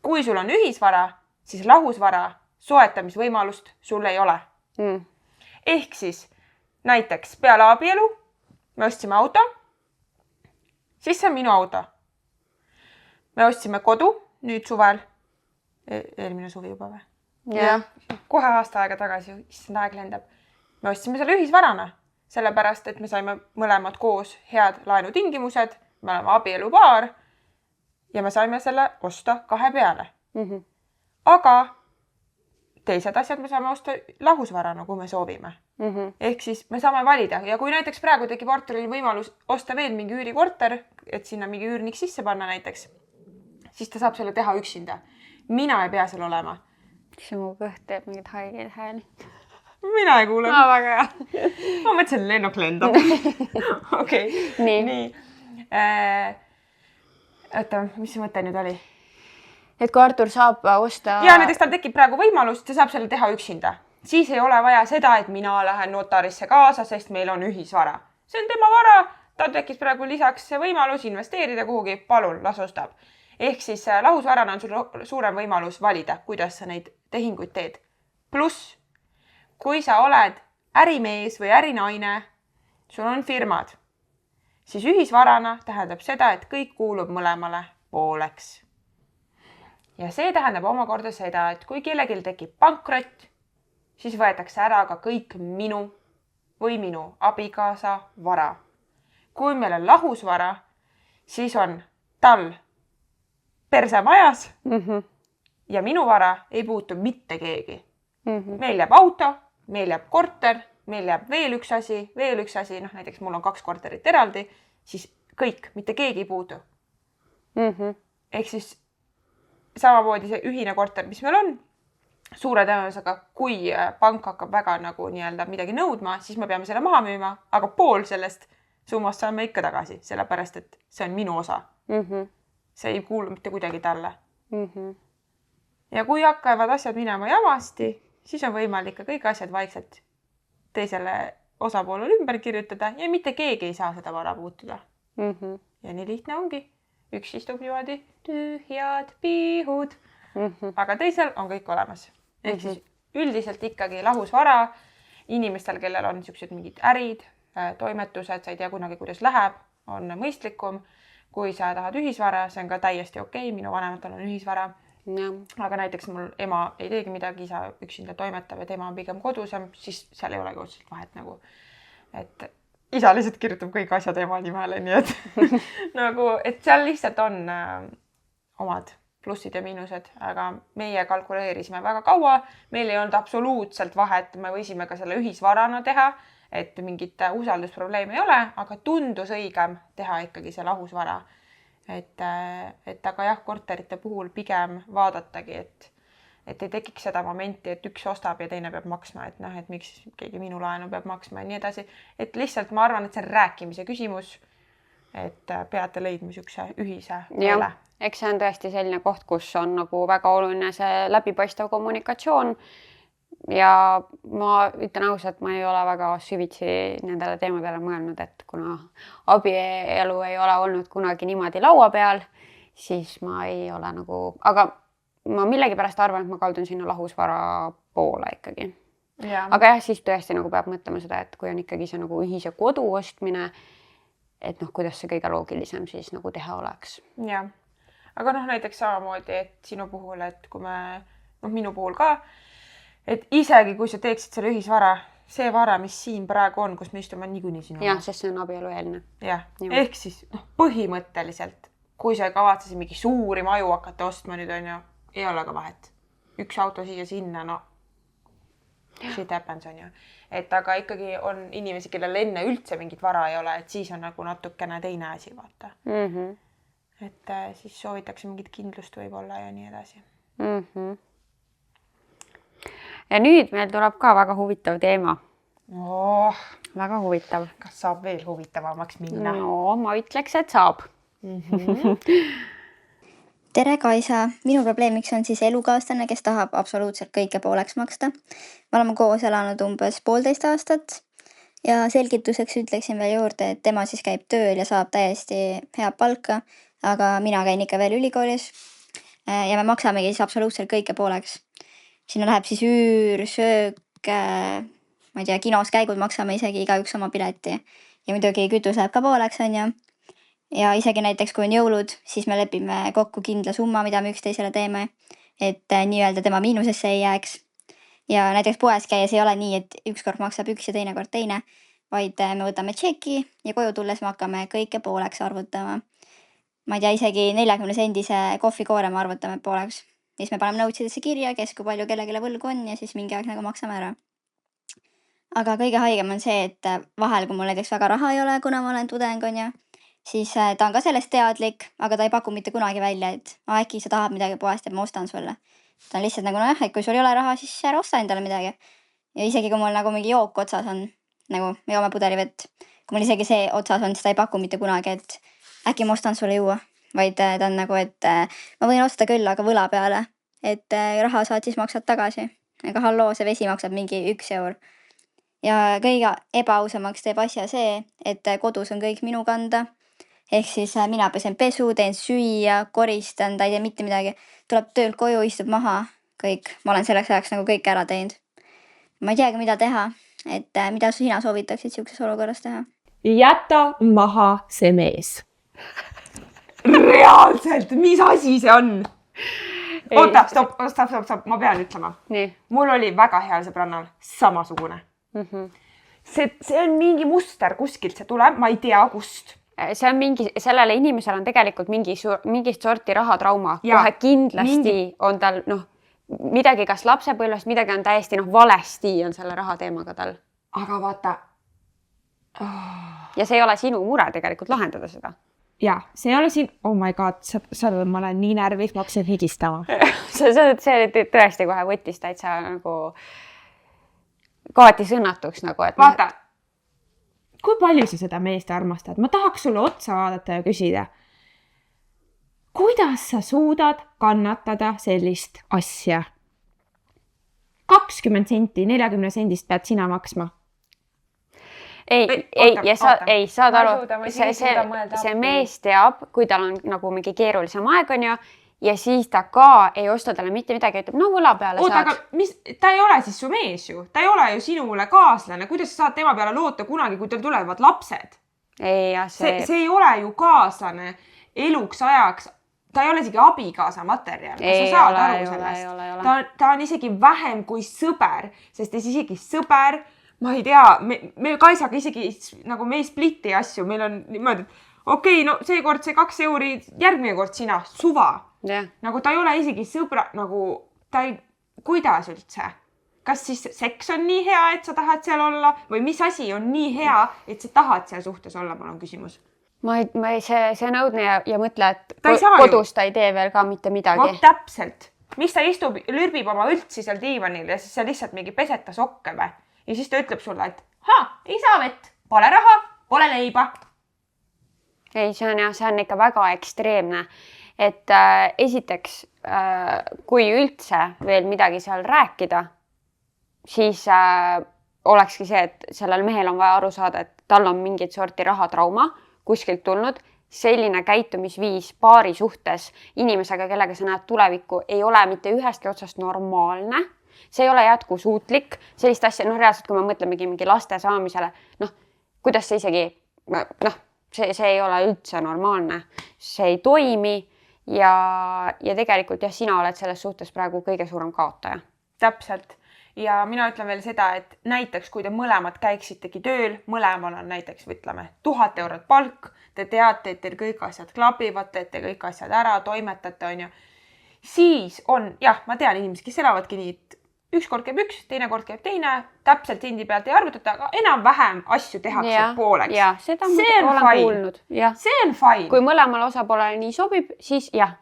Kui sul on ühisvara, siis lahusvara soetamisvõimalust sul ei ole. Ehk siis näiteks peale abielu me ostsime auto, siis see on minu auto. Me ostsime kodu nüüd suvel, eelmine suvi juba või? Ja. Kohe aasta aega tagasi, issand aeg lendab. Me ostsime selle ühisvarana. Sellepärast, et me saime mõlemad koos head laenutingimused, me oleme abielupaar ja me saime selle osta 2 peale. Aga teised asjad me saame osta lahusvarana, kui me soovime. Ehk siis me saame valida ja kui näiteks praegu tekib Arturil võimalus osta veel mingi üürikorter, et sinna mingi üürnik sisse panna näiteks, siis ta saab selle teha üksinda. Mina ei pea seal olema. See mu kõht teeb mingid haigeid hääli. Mina ei kuule. Väga hea. Ma mõtlesin, lennuk lendab. Okei. Nii. Oota, mis see mõte nüüd oli? Et kui Artur saab osta... Ja näiteks tal tekib praegu võimalus, ta saab selle teha üksinda. Siis ei ole vaja seda, et mina lähen notarisse kaasa, sest meil on ühisvara. See on tema vara, tal tekkis praegu lisaks võimalus investeerida kuhugi, palun, las ostab. Ehk siis lahusvarana on sul suurem võimalus valida, kuidas sa neid tehinguid teed. Pluss, kui sa oled ärimees või ärinaine, sul on firmad, siis ühisvarana tähendab seda, et kõik kuulub mõlemale pooleks. Ja see tähendab omakorda seda, et kui kellelgi tekib pankrott, siis võetakse ära ka kõik minu või minu abikaasa vara. Kui meil on lahusvara, siis on tal perse majas ja minu vara ei puutu mitte keegi. Meil jääb auto, meil jääb korter, meil jääb veel üks asi, noh näiteks mul on 2 korterit eraldi, siis kõik, mitte keegi ei puudu. Ehk siis samamoodi see ühine korter, mis meil on, suure tõenäosusega, kui pank hakkab väga nagu nii-öelda midagi nõudma, siis me peame selle maha müüma, aga pool sellest summast saame ikka tagasi, sellepärast, et see on minu osa. See ei kuulu mitte kuidagi talle. Ja kui hakkavad asjad minema jamasti, siis on võimalik ka kõik asjad vaikselt teisele osapoolele ümber kirjutada ja mitte keegi ei saa seda vara puutuda. Ja nii lihtne ongi. Üks istub niimoodi tühjad pihud, aga teisel on kõik olemas. Ehk siis üldiselt ikkagi lahusvara inimestel, kellel on niisugused mingid ärid, toimetused, sa ei tea kunagi, kuidas läheb, on mõistlikum. Kui sa tahad ühisvara, see on ka täiesti okei, minu vanematel on ühisvara. Aga näiteks mul ema ei teegi midagi, isa üksinda toimetab ja tema on pigem kodusem, siis seal ei olegi otseselt vahet nagu. Et isa lihtsalt kirjutab kõik asjad ema nimele, nii et nagu, et seal lihtsalt on omad plussid ja miinused, aga meie kalkuleerisime väga kaua, meil ei olnud absoluutselt vahet, me võisime ka selle ühisvarana teha, et mingit usaldusprobleemi ei ole, aga tundus õigem teha ikkagi see lahusvara. Et aga jah, korterite puhul pigem vaadatagi, et ei tekiks seda momenti, et üks ostab ja teine peab maksma, et noh, et miks keegi minu laenu peab maksma ja nii edasi. Et lihtsalt ma arvan, et see on rääkimise küsimus, et peate leidma niisuguse ühise meele. Eks see on tõesti selline koht, kus on nagu väga oluline see läbipaistev kommunikatsioon ja ma ütlen ausalt, ma ei ole väga süvitsi nendele teemadele mõelnud, et kuna abielu ei ole olnud kunagi niimoodi laua peal, siis ma ei ole nagu, aga ma millegipärast arvan, et ma kaldun sinna lahusvara poole ikkagi. Ja. Aga jah, siis tõesti nagu peab mõtlema seda, et kui on ikkagi see nagu ühise kodu ostmine, et noh, kuidas see kõige loogilisem siis nagu teha oleks. Ja. Aga noh, näiteks samamoodi, et sinu puhul, et kui me, noh minu puhul ka, et isegi kui sa teeksid selle ühisvara, see vara, mis siin praegu on, kus me istume niikuinii sinu. Jah, sest see on abielueelne. Jah, ehk siis põhimõtteliselt, kui sa kavatsesid mingi suuri maju hakata ostma nüüd on ju, ei ole ka vahet. Üks auto siia sinna, no shit happens on ju. Et aga ikkagi on inimesi, kellel enne üldse mingit vara ei ole, et siis on nagu natukene teine asi, vaata. Et siis soovitakse mingit kindlust võib-olla ja nii edasi. Ja nüüd meil tuleb ka väga huvitav teema. Väga huvitav. Kas saab veel huvitavamaks minna? No, ma ütleks, et saab. Tere Kaisa, minu probleemiks on siis elukaaslane, kes tahab absoluutselt kõike pooleks maksta. Me oleme koos elanud umbes 1,5 aastat ja selgituseks ütleksin veel juurde, et tema siis käib tööl ja saab täiesti head palka, aga mina käin ikka veel ülikoolis ja me maksamegi siis absoluutselt kõike pooleks. Sinna läheb siis üür, söök, ma ei tea, kinos käigud maksame isegi igaüks oma pileti ja muidugi kütus läheb ka pooleks, on ju. Ja isegi näiteks, kui on jõulud, siis me lepime kokku kindla summa, mida me üksteisele teeme, et nii-öelda tema miinusesse ei jääks. Ja näiteks poes käies ei ole nii, et ükskord maksab üks ja teine kord teine, vaid me võtame tšeki ja koju tulles me hakkame kõike pooleks arvutama. Ma ei tea, isegi 40 sendise kohvikoore me arvutame pooleks. Siis me paneme notesidesse kirja, kes kui palju kellegile võlgu on ja siis mingi aeg nagu maksame ära. Aga kõige haigem on see, et vahel, kui mul näiteks väga raha ei ole, kuna ma olen tudeng, on ju, siis ta on ka sellest teadlik, aga ta ei paku mitte kunagi välja, et äkki sa tahad midagi poest, et ma ostan sulle. Ta on lihtsalt nagu noh, et kui sul ei ole raha, siis ära osta endale midagi. Ja isegi kui mul nagu mingi jook otsas on, nagu me joome pudelivett, kui mul isegi see otsas on, siis ta ei paku mitte kunagi, et äkki ma ostan sulle juua. Vaid ta on nagu, et ma võin osta küll, aga võla peale, et raha saad siis maksad tagasi. Aga halloo, see vesi maksab mingi 1 eur. Ja kõige ebaausamaks teeb asja see, et kodus on kõik minu kanda. Ehk siis mina pesen pesu, teen süüa, koristan, ta ei tee mitte midagi. Tuleb töölt koju, istub maha, kõik. Ma olen selleks ajaks nagu kõik ära teinud. Ma ei teagi, mida teha, et mida sina soovitaksid siukses olukorras teha? Jäta maha see mees. Reaalselt, mis asi see on? Oota, stopp, ma pean ütlema. Nii. Mul oli väga heal sõbrannal samasugune. See on mingi muster kuskilt, see tuleb, ma ei tea kust. See on mingi, sellele inimesel on tegelikult mingist sorti rahatrauma. Kohe kindlasti on tal midagi kas lapsepõlvest, midagi on täiesti valesti on selle rahateemaga tal. Aga vaata. Ja see ei ole sinu mure tegelikult lahendada seda. Ja, see ei ole siin, oh my god, ma olen nii närvis, ma hakkasin higistama. see tõesti kohe võttis täitsa nagu kohati sõnnatuks nagu, et vaata, kui palju sa seda meest armastad? Ma tahaks sulle otsa vaadata ja küsida. Kuidas sa suudad kannatada sellist asja? 20 senti, 40 sendist pead sina maksma. Saad aru, see mees teab, kui tal on nagu mingi keerulisem aeg on ju, ja siis ta ka ei osta talle mitte midagi, ütleb, no võla peale saad. Aga ta ei ole siis su mees ju, ta ei ole ju sinule kaaslane, kuidas sa saad tema peale loota kunagi, kui tal tulevad lapsed? See ei ole ju kaaslane eluks ajaks, ta ei ole isegi abikaasa materjal, sa saad aru sellest. Ta on isegi vähem kui sõber, sest isegi sõber, ma ei tea, me Kaisaga isegi nagu me ei splitti asju, meil on niimoodi, et okei, no seekord see 2 euri, järgmine kord sina, suva. Jah. Nagu ta ei ole isegi sõbra, nagu ta ei, kuidas üldse? Kas siis seks on nii hea, et sa tahad seal olla või mis asi on nii hea, et sa tahad seal suhtes olla, mul on küsimus. Ma ei, see on õudne ja mõtle, et kodus ta ei tee veel ka mitte midagi. Täpselt. Mis ta istub, lürbib oma üldsi seal diivanil ja siis sa lihtsalt mingi peseta sokke või? Ja siis ta ütleb sulle, et ei saa vett, pole raha, pole leiba. Ei, see on ikka väga ekstreemne. Et esiteks, kui üldse veel midagi seal rääkida, siis olekski see, et sellel mehel on vaja aru saada, et tal on mingit sorti rahatrauma kuskilt tulnud. Selline käitumisviis paari suhtes inimesega, kellega sa näed tulevikku, ei ole mitte ühestki otsast normaalne. See ei ole jätkusuutlik. Sellist asja, reaalselt, kui me mõtlemegi mingi laste saamisele, kuidas see isegi, see ei ole üldse normaalne. See ei toimi ja tegelikult sina oled selles suhtes praegu kõige suurem kaotaja. Täpselt. Ja mina ütlen veel seda, et näiteks kui te mõlemad käiksitegi tööl, mõlemal on näiteks, ütleme, 1000 eurot palk, te teate, et teil kõik asjad klapivad, teete kõik asjad ära, toimetate, on ju. Siis on, ma tean inimesi, kes elavadki nii, et üks kord käib üks, teine kord käib teine, täpselt hindi pealt ei arvutata, aga enam-vähem asju tehakse pooleks. Ja, seda olen kuulnud. See on fine. Kui mõlemal osapoolele nii sobib, siis jah.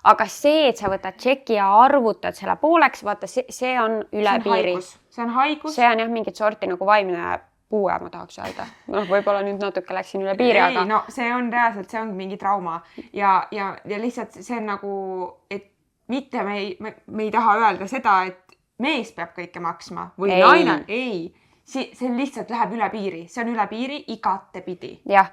Aga see, et sa võtad tšeki ja arvutad selle pooleks, vaata, see on üle piiri. See on haigus. See on mingi sorti nagu vaimne puue, ma tahaks öelda. Võib-olla nüüd natuke läksin üle piiri, aga... No see on reaalselt, see on mingi trauma. Ja lihtsalt see on nagu, et mitte me ei taha öelda seda, et mees peab kõike maksma või naine. Ei. See lihtsalt läheb üle piiri. See on üle piiri igatepidi. Jah,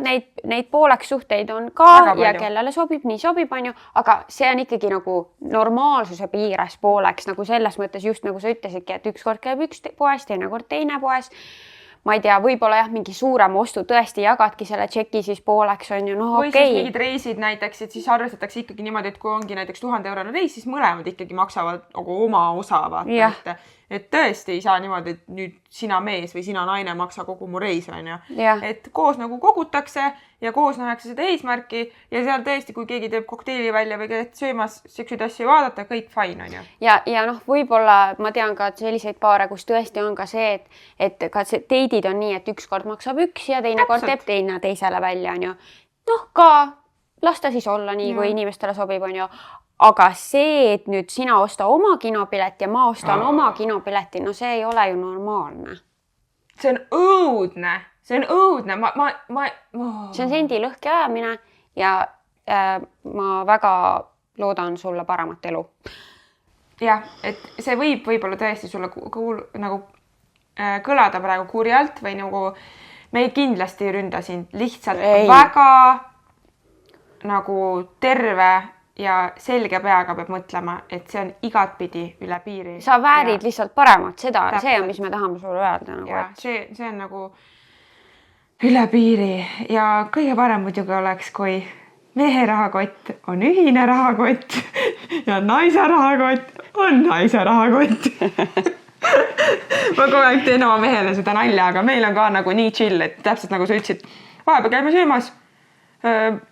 neid pooleks suhteid on ka ja kellele sobib, nii sobib, on ju, aga see on ikkagi nagu normaalsuse piires pooleks, nagu selles mõttes just nagu sa ütlesidki, et üks kord käib üks poes, teine kord teine poes. Ma ei tea, võib-olla mingi suurem ostu tõesti jagadki selle tšeki siis pooleks, on ju, või siis mingid reisid näiteks, et siis arvestatakse ikkagi niimoodi, et kui ongi näiteks 1000 eurone reis, siis mõlemad ikkagi maksavad oma osa, vaata, et tõesti ei saa niimoodi, et nüüd sina mees või sina naine maksa kogu mu reis, on ju. Et koos nagu kogutakse ja koos nähakse seda eesmärki ja seal tõesti, kui keegi teeb kokteili välja või käid söömas seksuid asju vaadata, kõik fine, on ju. Ja võib-olla ma tean ka selliseid paare, kus tõesti on ka see, et ka teidid on nii, et üks kord maksab üks ja teine kord teeb teine teisele välja, on ju. Ka lasta siis olla nii, kui inimestele sobib, on ju. Aga see, et nüüd sina osta oma kinopilet ja ma ostan oma kinopileti, see ei ole ju normaalne. See on õudne. See on õudne. See on sendi lõhki ajamine ja ma väga loodan sulle paremat elu. Jah, et see võib-olla tõesti sulle nagu kõlada praegu kurjalt või nagu me kindlasti ei ründa sind. Lihtsalt väga nagu terve ja selge peaga peab mõtlema, et see on igatpidi üle piiri. Sa väärid lihtsalt paremat, see on, mis me tahame sulle öelda. Ja see on nagu üle piiri ja kõige parem muidugi oleks, kui mehe rahakott on ühine rahakott ja naise rahakott on naise rahakott. Ma kogu aeg teen oma mehele seda nalja, aga meil on ka nagu nii chill, et täpselt nagu sa ütlesid, vahepeal käime söömas,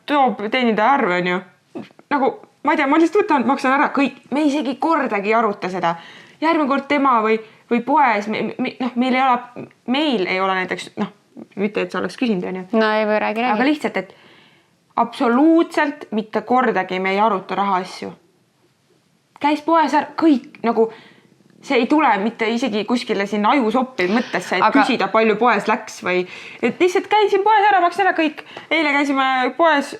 toob teenindaja arve, on ju. Nagu, ma ei tea, ma lihtsalt võtan, maksan ära kõik. Me isegi kordagi aruta seda. Järgmine kord tema või poes. Meil ei ole näiteks, mitte, et sa oleks küsinud, on ju. No ei või räägi. Aga lihtsalt, et absoluutselt mitte kordagi me ei aruta raha asju. Käis poes ära, kõik nagu... See ei tule mitte isegi kuskile siin ajusoppi mõttesse, et küsida palju poes läks või... Et lihtsalt käisin poes ära, maksin ära kõik. Eile käisime poes,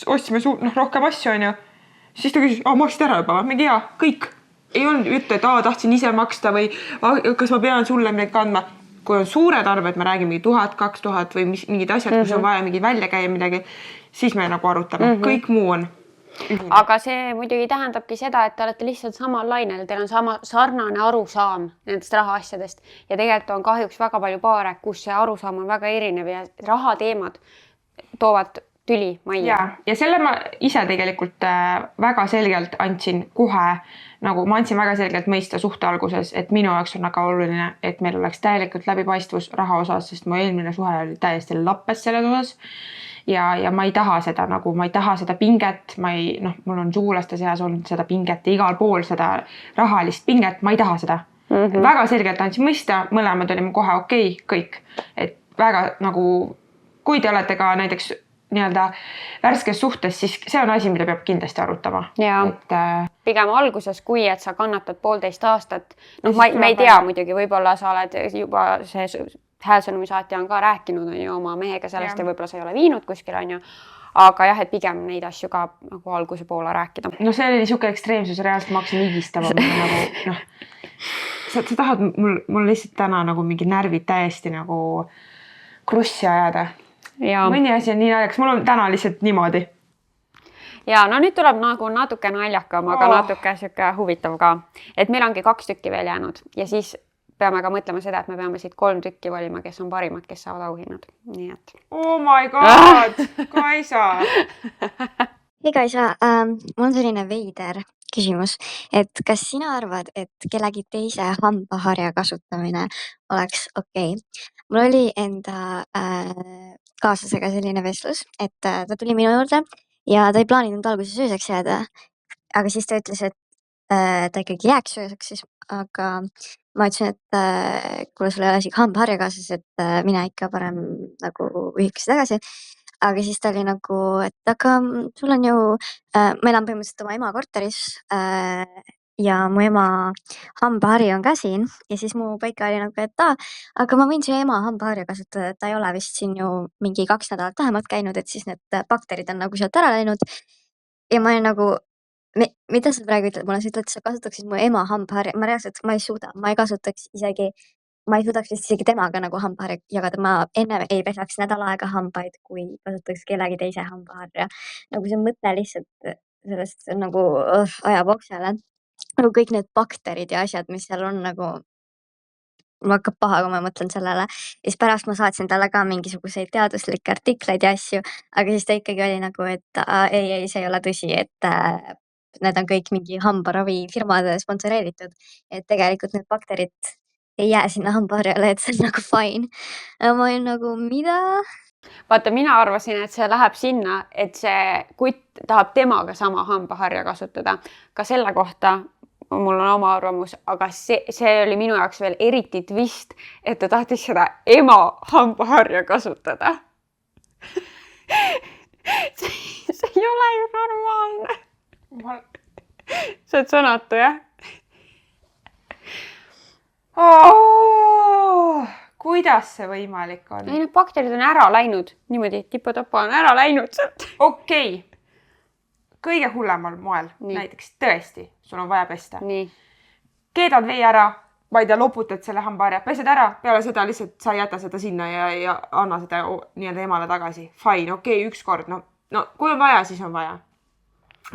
ostsime rohkem asju, on ju. Siis ta küsis, maksid ära juba, mingi hea, kõik. Ei olnud ütle, et tahtsin ise maksta või kas ma pean sulle midagi kandma. Kui on suured arved, me räägime 1000, 2000 või mingid asjad, kus on vaja mingi välja käia midagi, siis me nagu arutame. Kõik muu on. Aga see muidugi tähendabki seda, et te olete lihtsalt samal lainel, teil on sarnane arusaam nendest rahaasjadest ja tegelikult on kahjuks väga palju paare, kus see arusaam on väga erinev ja rahateemad toovad tüli majja. Ja selle ma ise tegelikult väga selgelt andsin kohe, nagu ma andsin väga selgelt mõista suhte alguses, et minu jaoks on väga oluline, et meil oleks täielikult läbipaistvus raha osas, sest mu eelmine suhe oli täiesti lappes selles osas. Ja ma ei taha seda, nagu ma ei taha seda pinget, mul on sugulaste seas olnud seda pinget ja igal pool seda rahalist pinget, ma ei taha seda. Väga selgelt andsin mõista, mõlemad olime kohe okei, kõik. Et väga nagu, kui te olete ka näiteks nii-öelda värskes suhtes, siis see on asi, mida peab kindlasti arutama. Et, pigem alguses, kui et sa kannatad 1,5 aastat, ma ei tea muidugi, võib-olla sa oled juba see häälsõnumi saatja on ka rääkinud on ju oma mehega sellest ja võib-olla sa ei ole viinud kuskil on ju, aga jah, et pigem neid asju ka nagu alguse poole rääkida. No see oli niisugune ekstreemsus, reaalselt ma hakkasin higistama nagu, sa tahad mul lihtsalt täna nagu mingi närvid täiesti nagu krussi ajada. Mõni asi on nii naljakas, mul on täna lihtsalt niimoodi. Ja no nüüd tuleb nagu natuke naljakam, aga natuke siuke huvitav ka. Et meil ongi 2 tükki veel jäänud ja siis peame ka mõtlema seda, et me peame siit 3 tükki valima, kes on parimad, kes saavad auhinnad. Nii et. Oh my god, Kaisa! Hei Kaisa, mul on selline veider küsimus, et kas sina arvad, et kellegi teise hambaharja kasutamine oleks okei? Mul oli enda kaaslasega selline vestlus, et ta tuli minu juurde ja ta ei plaaninud alguses ööseks jääda, aga siis ta ütles, et ta ikkagi jääks ööseks siis, aga ma ütlesin, et kuule, sul ei ole isegi hambaharja kaasas, et mine ikka parem nagu ühikesi tagasi. Aga siis ta oli nagu, et aga sul on ju, ma elan põhimõtteliselt oma ema korteris ja mu ema hambahari on ka siin ja siis mu paika oli nagu, et aga ma võin su ema hambaharja kasutada, et ta ei ole vist siin ju mingi 2 nädalat vähemalt käinud, et siis need bakterid on nagu sealt ära läinud. Ja ma olin nagu, mida sa praegu ütled mulle, sa ütled, et sa kasutaksid mu ema hambaharja, ma reaalselt, ma ei suuda, ma ei suudaks vist isegi temaga nagu hambaharja jagada, ma enne ei pesaks nädal aega hambaid, kui kasutaks kellegi teise hambaharja. Nagu see mõte lihtsalt sellest nagu ajab oksele. Nagu kõik need bakterid ja asjad, mis seal on nagu, mul hakkab paha, kui ma mõtlen sellele. Ja siis pärast ma saatsin talle ka mingisuguseid teaduslikke artikleid ja asju, aga siis ta ikkagi oli nagu, et ei, see ei ole tõsi, et need on kõik mingi hambaravi firmade sponsoreeritud. Et tegelikult need bakterid ei jää sinna hambaharjale, et see on nagu fine. Ma olin nagu, mida? Vaata, mina arvasin, et see läheb sinna, et see kutt tahab temaga sama hambaharja kasutada. Ka selle kohta mul on oma arvamus, aga see oli minu jaoks veel eriti twist, et ta tahtis seda ema hambaharja kasutada. See ei ole ju normaalne. See on sõnatu, jah? Kuidas see võimalik on? Ei, need bakterid on ära läinud. Niimoodi, tipu-topa on ära läinud. Okei. Kõige hullemal moel. Näiteks tõesti, sul on vaja pesta. Keedad vee ära, ma ei tea, loputad selle hambaharja, pesed ära, peale seda lihtsalt sa jäta seda sinna ja anna seda nii-öelda emale tagasi. Fine, okei, üks kord. No kui on vaja, siis on vaja.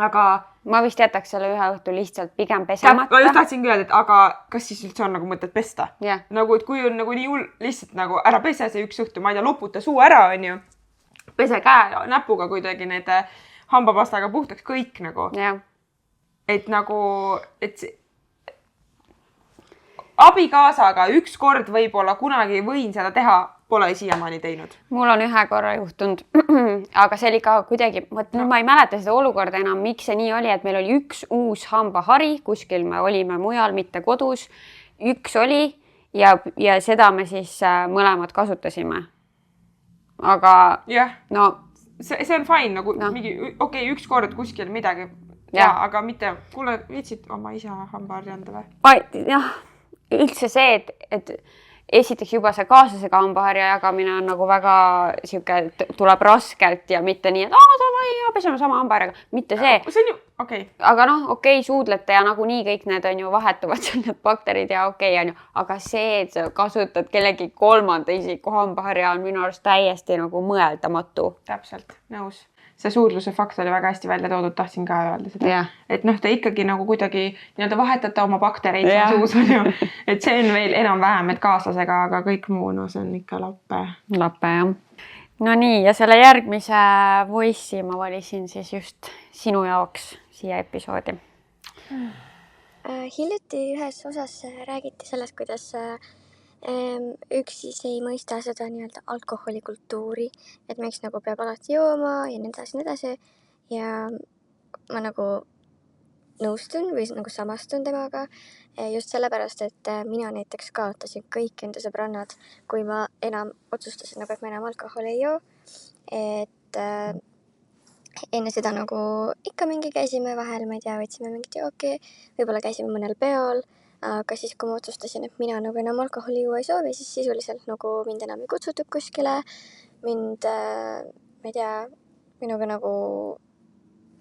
Aga ma vist jätaks selle ühe õhtu lihtsalt pigem pesemata. Ma just tahtsin öelda, et aga kas siis üldse on nagu mõtet pesta? Nagu, et kui on nagu nii hull, lihtsalt nagu ära pese see üks õhtu, ma ei tea, loputa suu ära, on ju. Pese käe näpuga kuidagi need hambapastaga puhtaks kõik nagu. Et nagu, et abikaasaga üks kord võib-olla kunagi võin seda teha, pole siiamaani teinud. Mul on ühe korra juhtunud, aga see oli ka kuidagi, ma ei mäleta seda olukorda enam, miks see nii oli, et meil oli üks uus hambahari, kuskil me olime mujal, mitte kodus. Üks oli ja seda me siis mõlemad kasutasime. Aga no see on fine, nagu mingi, okei, üks kord kuskil midagi, aga mitte, kuule, viitsid oma isa hambaharja anda või? Jah, üldse see, et esiteks juba see kaaslasega hambaharja jagamine on nagu väga siuke, tuleb raskelt ja mitte nii, et peseme sama hambaharjaga, mitte see. See on ju, okei. Aga okei, suudlete ja nagu nii kõik need on ju vahetuvad seal need bakterid ja okei on ju, aga see, et sa kasutad kellegi 3. isiku hambaharja on minu arust täiesti nagu mõeldamatu. Täpselt, nõus. See suudluse fakt oli väga hästi välja toodud, tahtsin ka öelda seda. Et te ikkagi nagu kuidagi nii-öelda vahetate oma baktereid suus on ju. Et see on veel enam vähem, et kaaslasega, aga kõik muu, no see on ikka lappe. Lappe, jah. No nii, ja selle järgmise voice'i ma valisin siis just sinu jaoks siia episoodi. Hiljuti ühes osas räägiti sellest, kuidas üks siis ei mõista seda nii-öelda alkoholikultuuri, et miks nagu peab alati jooma ja nii edasi. Ja ma nagu nõustun või nagu samastun temaga just sellepärast, et mina näiteks kaotasin kõik enda sõbrannad, kui ma enam otsustasin, nagu, et ma enam alkoholi ei joo. Et enne seda nagu ikka mingi käisime vahel, ma ei tea, võtsime mingit jooki, võib-olla käisime mõnel peol, aga siis, kui ma otsustasin, et mina nagu enam alkoholi juua ei soovi, siis sisuliselt nagu mind enam ei kutsutud kuskile, mind, ma ei tea, minuga nagu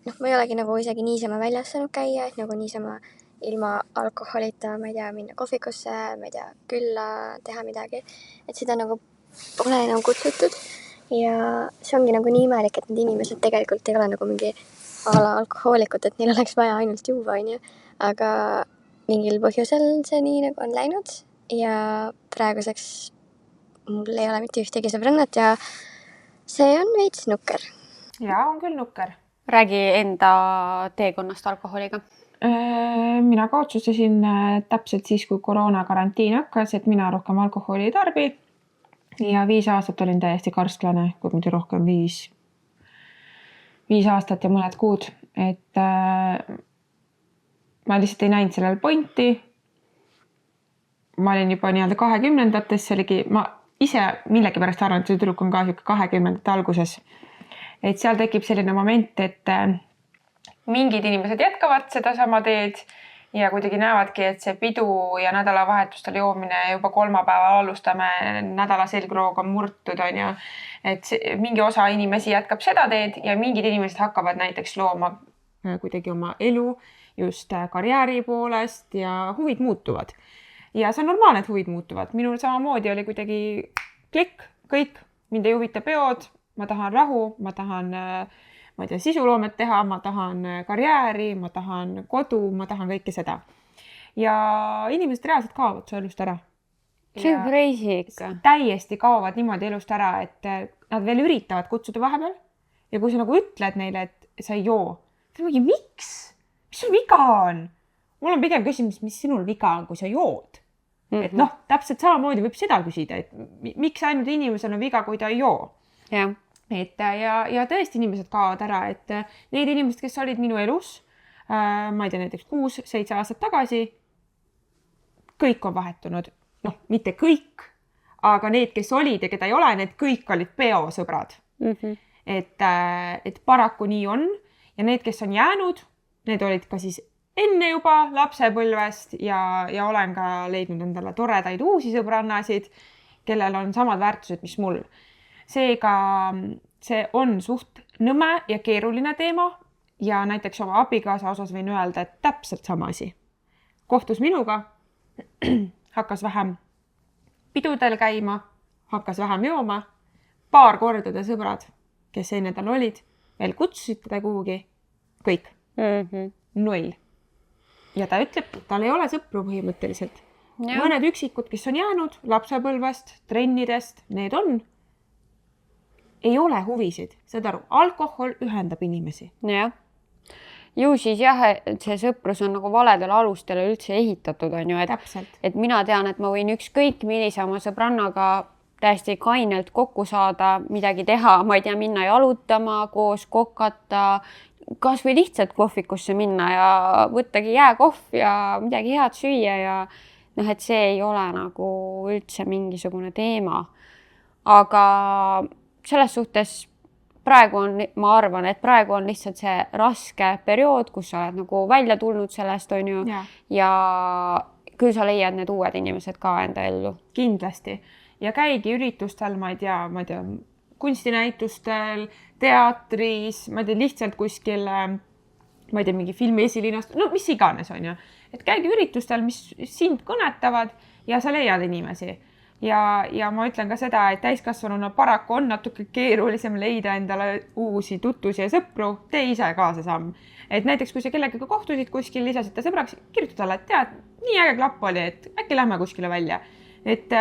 ma ei olegi nagu isegi niisama väljas saanud käia, et nagu niisama ilma alkoholita, ma ei tea, minna kohvikusse, ma ei tea, külla, teha midagi. Et seda nagu pole enam kutsutud ja see ongi nagu nii imelik, et need inimesed tegelikult ei ole nagu mingi ala alkohoolikud, et neil oleks vaja ainult juua, onju. Aga mingil põhjusel see nii nagu on läinud ja praeguseks mul ei ole mitte ühtegi sõbrannat ja see on veits nukker. Ja on küll nukker. Räägi enda teekonnast alkoholiga. Mina ka otsustasin täpselt siis, kui koroonakarantiin hakkas, et mina rohkem alkoholi ei tarbi. Ja 5 aastat olin täiesti karsklane, kui mitte rohkem 5 aastat ja mõned kuud. Et ma lihtsalt ei näinud sellel pointi. Ma olin juba nii-öelda 20-ndates, see oligi, ma ise millegipärast arvan, et see tüdruk on ka 20-ndate alguses. Et seal tekib selline moment, et mingid inimesed jätkavad seda sama teed ja kuidagi näevadki, et see pidu ja nädalavahetustel joomine juba kolmapäeval alustame, nädala selgroog on murtud, on ju. Et mingi osa inimesi jätkab seda teed ja mingid inimesed hakkavad näiteks looma kuidagi oma elu just karjääri poolest ja huvid muutuvad. Ja see on normaalne, et huvid muutuvad. Minul samamoodi oli kuidagi klikk, kõik, mind ei huvita peod. Ma tahan rahu, ma tahan, ma ei tea, sisuloomet teha, ma tahan karjääri, ma tahan kodu, ma tahan kõike seda. Ja inimesed reaalselt kaovad su elust ära. See on crazy ikka. Täiesti kaovad niimoodi elust ära, et nad veel üritavad kutsuda vahepeal. Ja kui sa nagu ütled neile, et sa ei joo, siis on mingi, miks? Mis sul viga on? Mul on pigem küsimus, mis sinul viga on, kui sa jood. Et noh, täpselt samamoodi võib seda küsida, et miks ainult inimesel on viga, kui ta ei joo. Jah. Et ja tõesti inimesed kaovad ära, et need inimesed, kes olid minu elus, ma ei tea, näiteks 6-7 aastat tagasi, kõik on vahetunud. Noh, mitte kõik, aga need, kes olid ja keda ei ole, need kõik olid peosõbrad. Et paraku nii on ja need, kes on jäänud, need olid ka siis enne juba lapsepõlvest ja olen ka leidnud endale toredaid uusi sõbrannasid, kellel on samad väärtused, mis mul. Seega see on suht nõme ja keeruline teema ja näiteks oma abikaasa osas võin öelda, et täpselt sama asi. Kohtus minuga, hakkas vähem pidudel käima, hakkas vähem jooma, paar korda ta sõbrad, kes enne tal olid, veel kutsusid teda kuhugi, kõik, 0. Ja ta ütleb, et tal ei ole sõpru põhimõtteliselt. Ja. Mõned üksikud, kes on jäänud lapsepõlvest, trennidest, need on. Ei ole huvisid, seda aru, alkohol ühendab inimesi. Jah. Ju siis jah, see sõprus on nagu valedele alustele üldse ehitatud, on ju, et mina tean, et ma võin ükskõik millise oma sõbrannaga täiesti kainelt kokku saada, midagi teha, ma ei tea, minna jalutama, koos kokata, kas või lihtsalt kohvikusse minna ja võttagi jääkohv ja midagi head süüa ja noh, et see ei ole nagu üldse mingisugune teema. Aga selles suhtes praegu on, ma arvan, et praegu on lihtsalt see raske periood, kus sa oled nagu välja tulnud sellest, on ju, ja küll sa leiad need uued inimesed ka enda ellu. Kindlasti. Ja käigi üritustel, ma ei tea, kunstinäitustel, teatris, ma ei tea, lihtsalt kuskil, ma ei tea, mingi filmi esilinast, no mis iganes on ju. Et käigi üritustel, mis sind kõnetavad ja sa leiad inimesi. Ja ma ütlen ka seda, et täiskasvanuna paraku on natuke keerulisem leida endale uusi tutvusi ja sõpru, tee ise kaasa samm. Et näiteks, kui sa kellegagi kohtusid kuskil, lisasite sõbraks, kirjuta talle, et tead, nii äge klapp oli, et äkki lähme kuskile välja. Et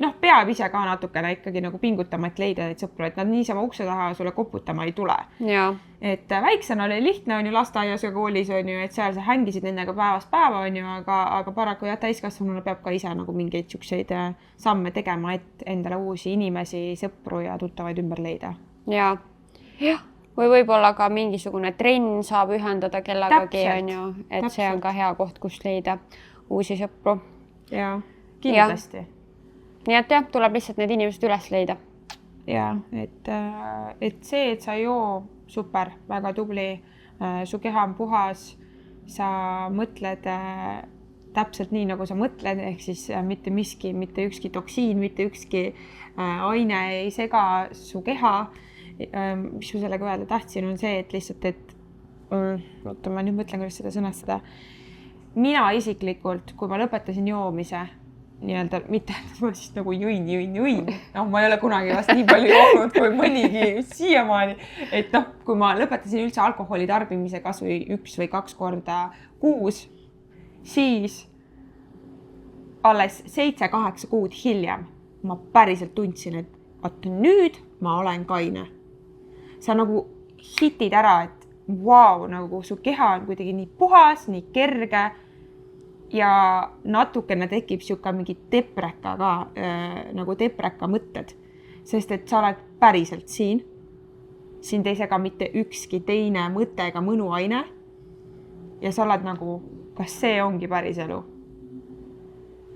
noh, peab ise ka natukene ikkagi nagu pingutama, et leida neid sõpru, et nad niisama ukse taha sulle koputama ei tule. Jaa. Et väiksena oli lihtne, on ju, lasteaias ja koolis on ju, et seal sa hängisid nendega päevast päeva, on ju, aga paraku jah, täiskasvanuna peab ka ise nagu mingeid siukseid samme tegema, et endale uusi inimesi, sõpru ja tuttavaid ümber leida. Jaa. Jah. Või võib-olla ka mingisugune trenn saab ühendada kellegagi, on ju, et see on ka hea koht, kust leida uusi sõpru. Jaa, kindlasti. Nii et jah, tuleb lihtsalt need inimesed üles leida. Jaa, et see, et sa joo, super, väga tubli, su keha on puhas, sa mõtled täpselt nii, nagu sa mõtled, ehk siis mitte miski, mitte ükski toksiin, mitte ükski aine ei sega su keha. Mis ma sellega öelda tahtsin, on see, et lihtsalt, oota, ma nüüd mõtlen, kuidas seda sõnastada. Mina isiklikult, kui ma lõpetasin joomise, nii-öelda, mitte, ma siis nagu jõin. No, ma ei ole kunagi vast nii palju joonud kui mõnigi siiamaani. Et noh, kui ma lõpetasin üldse alkoholi tarbimise kas või 1 või 2 korda kuus, siis alles 7-8 kuud hiljem ma päriselt tundsin, et vaat nüüd ma olen kaine. Sa nagu hitid ära, et vau, nagu su keha on kuidagi nii puhas, nii kerge ja natukene tekib siuka mingi depreka ka, nagu depreka mõtted, sest et sa oled päriselt siin. Sind ei sega mitte ükski teine mõte ega mõnuaine ja sa oled nagu, kas see ongi päris elu?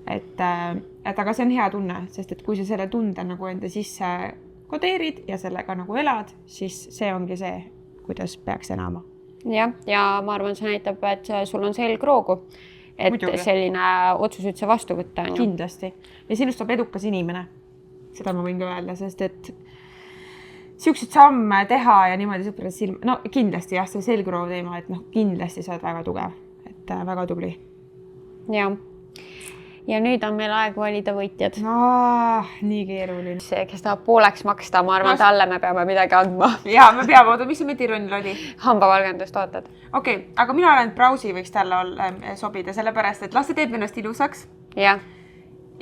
Et aga see on hea tunne, sest et kui sa selle tunde nagu enda sisse kodeerid ja sellega nagu elad, siis see ongi see, kuidas peaks enama. Jah, ja ma arvan, see näitab, et sul on selgroogu, et Muidugi. Selline otsus üldse vastu võtta. On kindlasti. Ja sinust saab edukas inimene. Seda ma võin ka öelda, sest et siuksed samme teha ja niimoodi sõprad silma, no kindlasti jah, see selgroov teema, et noh, kindlasti sa oled väga tugev, et väga tubli. Jah. Ja nüüd on meil aeg valida võitjad. Nii keeruline. See, kes tahab pooleks maksta, ma arvan, talle me peame midagi andma. Jaa, me peame. Oota, mis see metironnil oli? Hambavalgendust ootad. Okei, aga mina olen Browsi võiks talle sobida, sellepärast, et las see teeb ennast ilusaks. Ja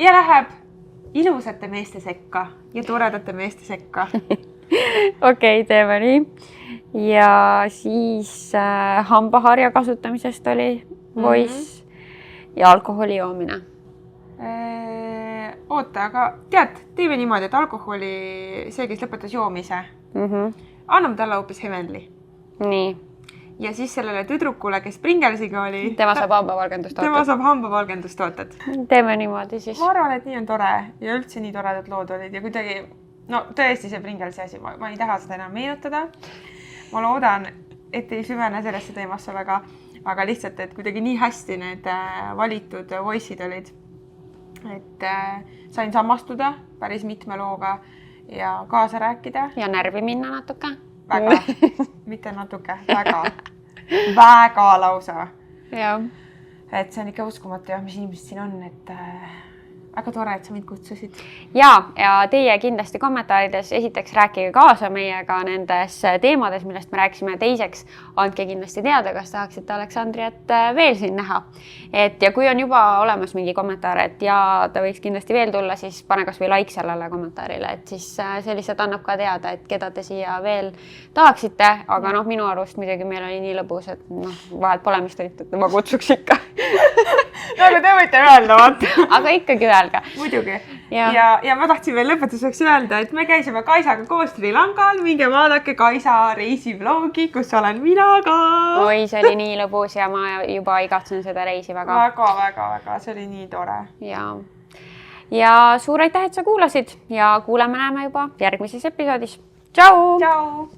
läheb ilusate meeste sekka ja toredate meeste sekka. Okei, teeme nii. Ja siis hambaharja kasutamisest oli voice ja alkoholi joomine. Oota, aga tead, teeme niimoodi, et alkoholi see, kes lõpetas joomise, anname talle hoopis Heavenly. Nii. Ja siis sellele tüdrukule, kes Pringlesiga oli, tema saab hambavalgendust ootat. Tema saab hambavalgendust ootat. Teeme niimoodi siis. Ma arvan, et nii on tore ja üldse nii toredad lood olid ja kuidagi, no tõesti see Pringlesi asi, ma ei taha seda enam meenutada. Ma loodan, et ei süvene sellesse teemasse väga, aga lihtsalt, et kuidagi nii hästi need valitud voice'id olid. Et sain samastuda päris mitme looga ja kaasa rääkida. Ja närvi minna natuke. Väga, mitte natuke, väga lausa. Ja. Et see on ikka uskumatu ja mis inimesed siin on, et väga tore, et sa mind kutsusid. Ja teie kindlasti kommentaarides esiteks rääkige kaasa meiega nendes teemades, millest me rääksime. Teiseks, andke kindlasti teada, kas tahaksite Aleksandriat veel siin näha. Ja kui on juba olemas mingi kommentaar, et ja ta võiks kindlasti veel tulla, siis pane kas või like sellele kommentaarile, et siis see lihtsalt annab ka teada, et keda te siia veel tahaksite. Aga noh, minu arust muidugi meil oli nii lõbus, et vahelt pole mis teid, et ma kutsuks ikka. No aga te võite öelda, vaata. Aga ikkagi öelda. Muidugi. Ja ma tahtsin veel lõpetuseks öelda, et me käisime Kaisaga koos Sri Lankal, minge vaadake Kaisa reisivlogi, kus olen mina ka. Oi, see oli nii lõbus ja ma juba igatsen seda reisi väga. Väga, see oli nii tore. Ja suur aitäh, et sa kuulasid ja kuuleme näeme juba järgmises episoodis. Tšau! Tšau!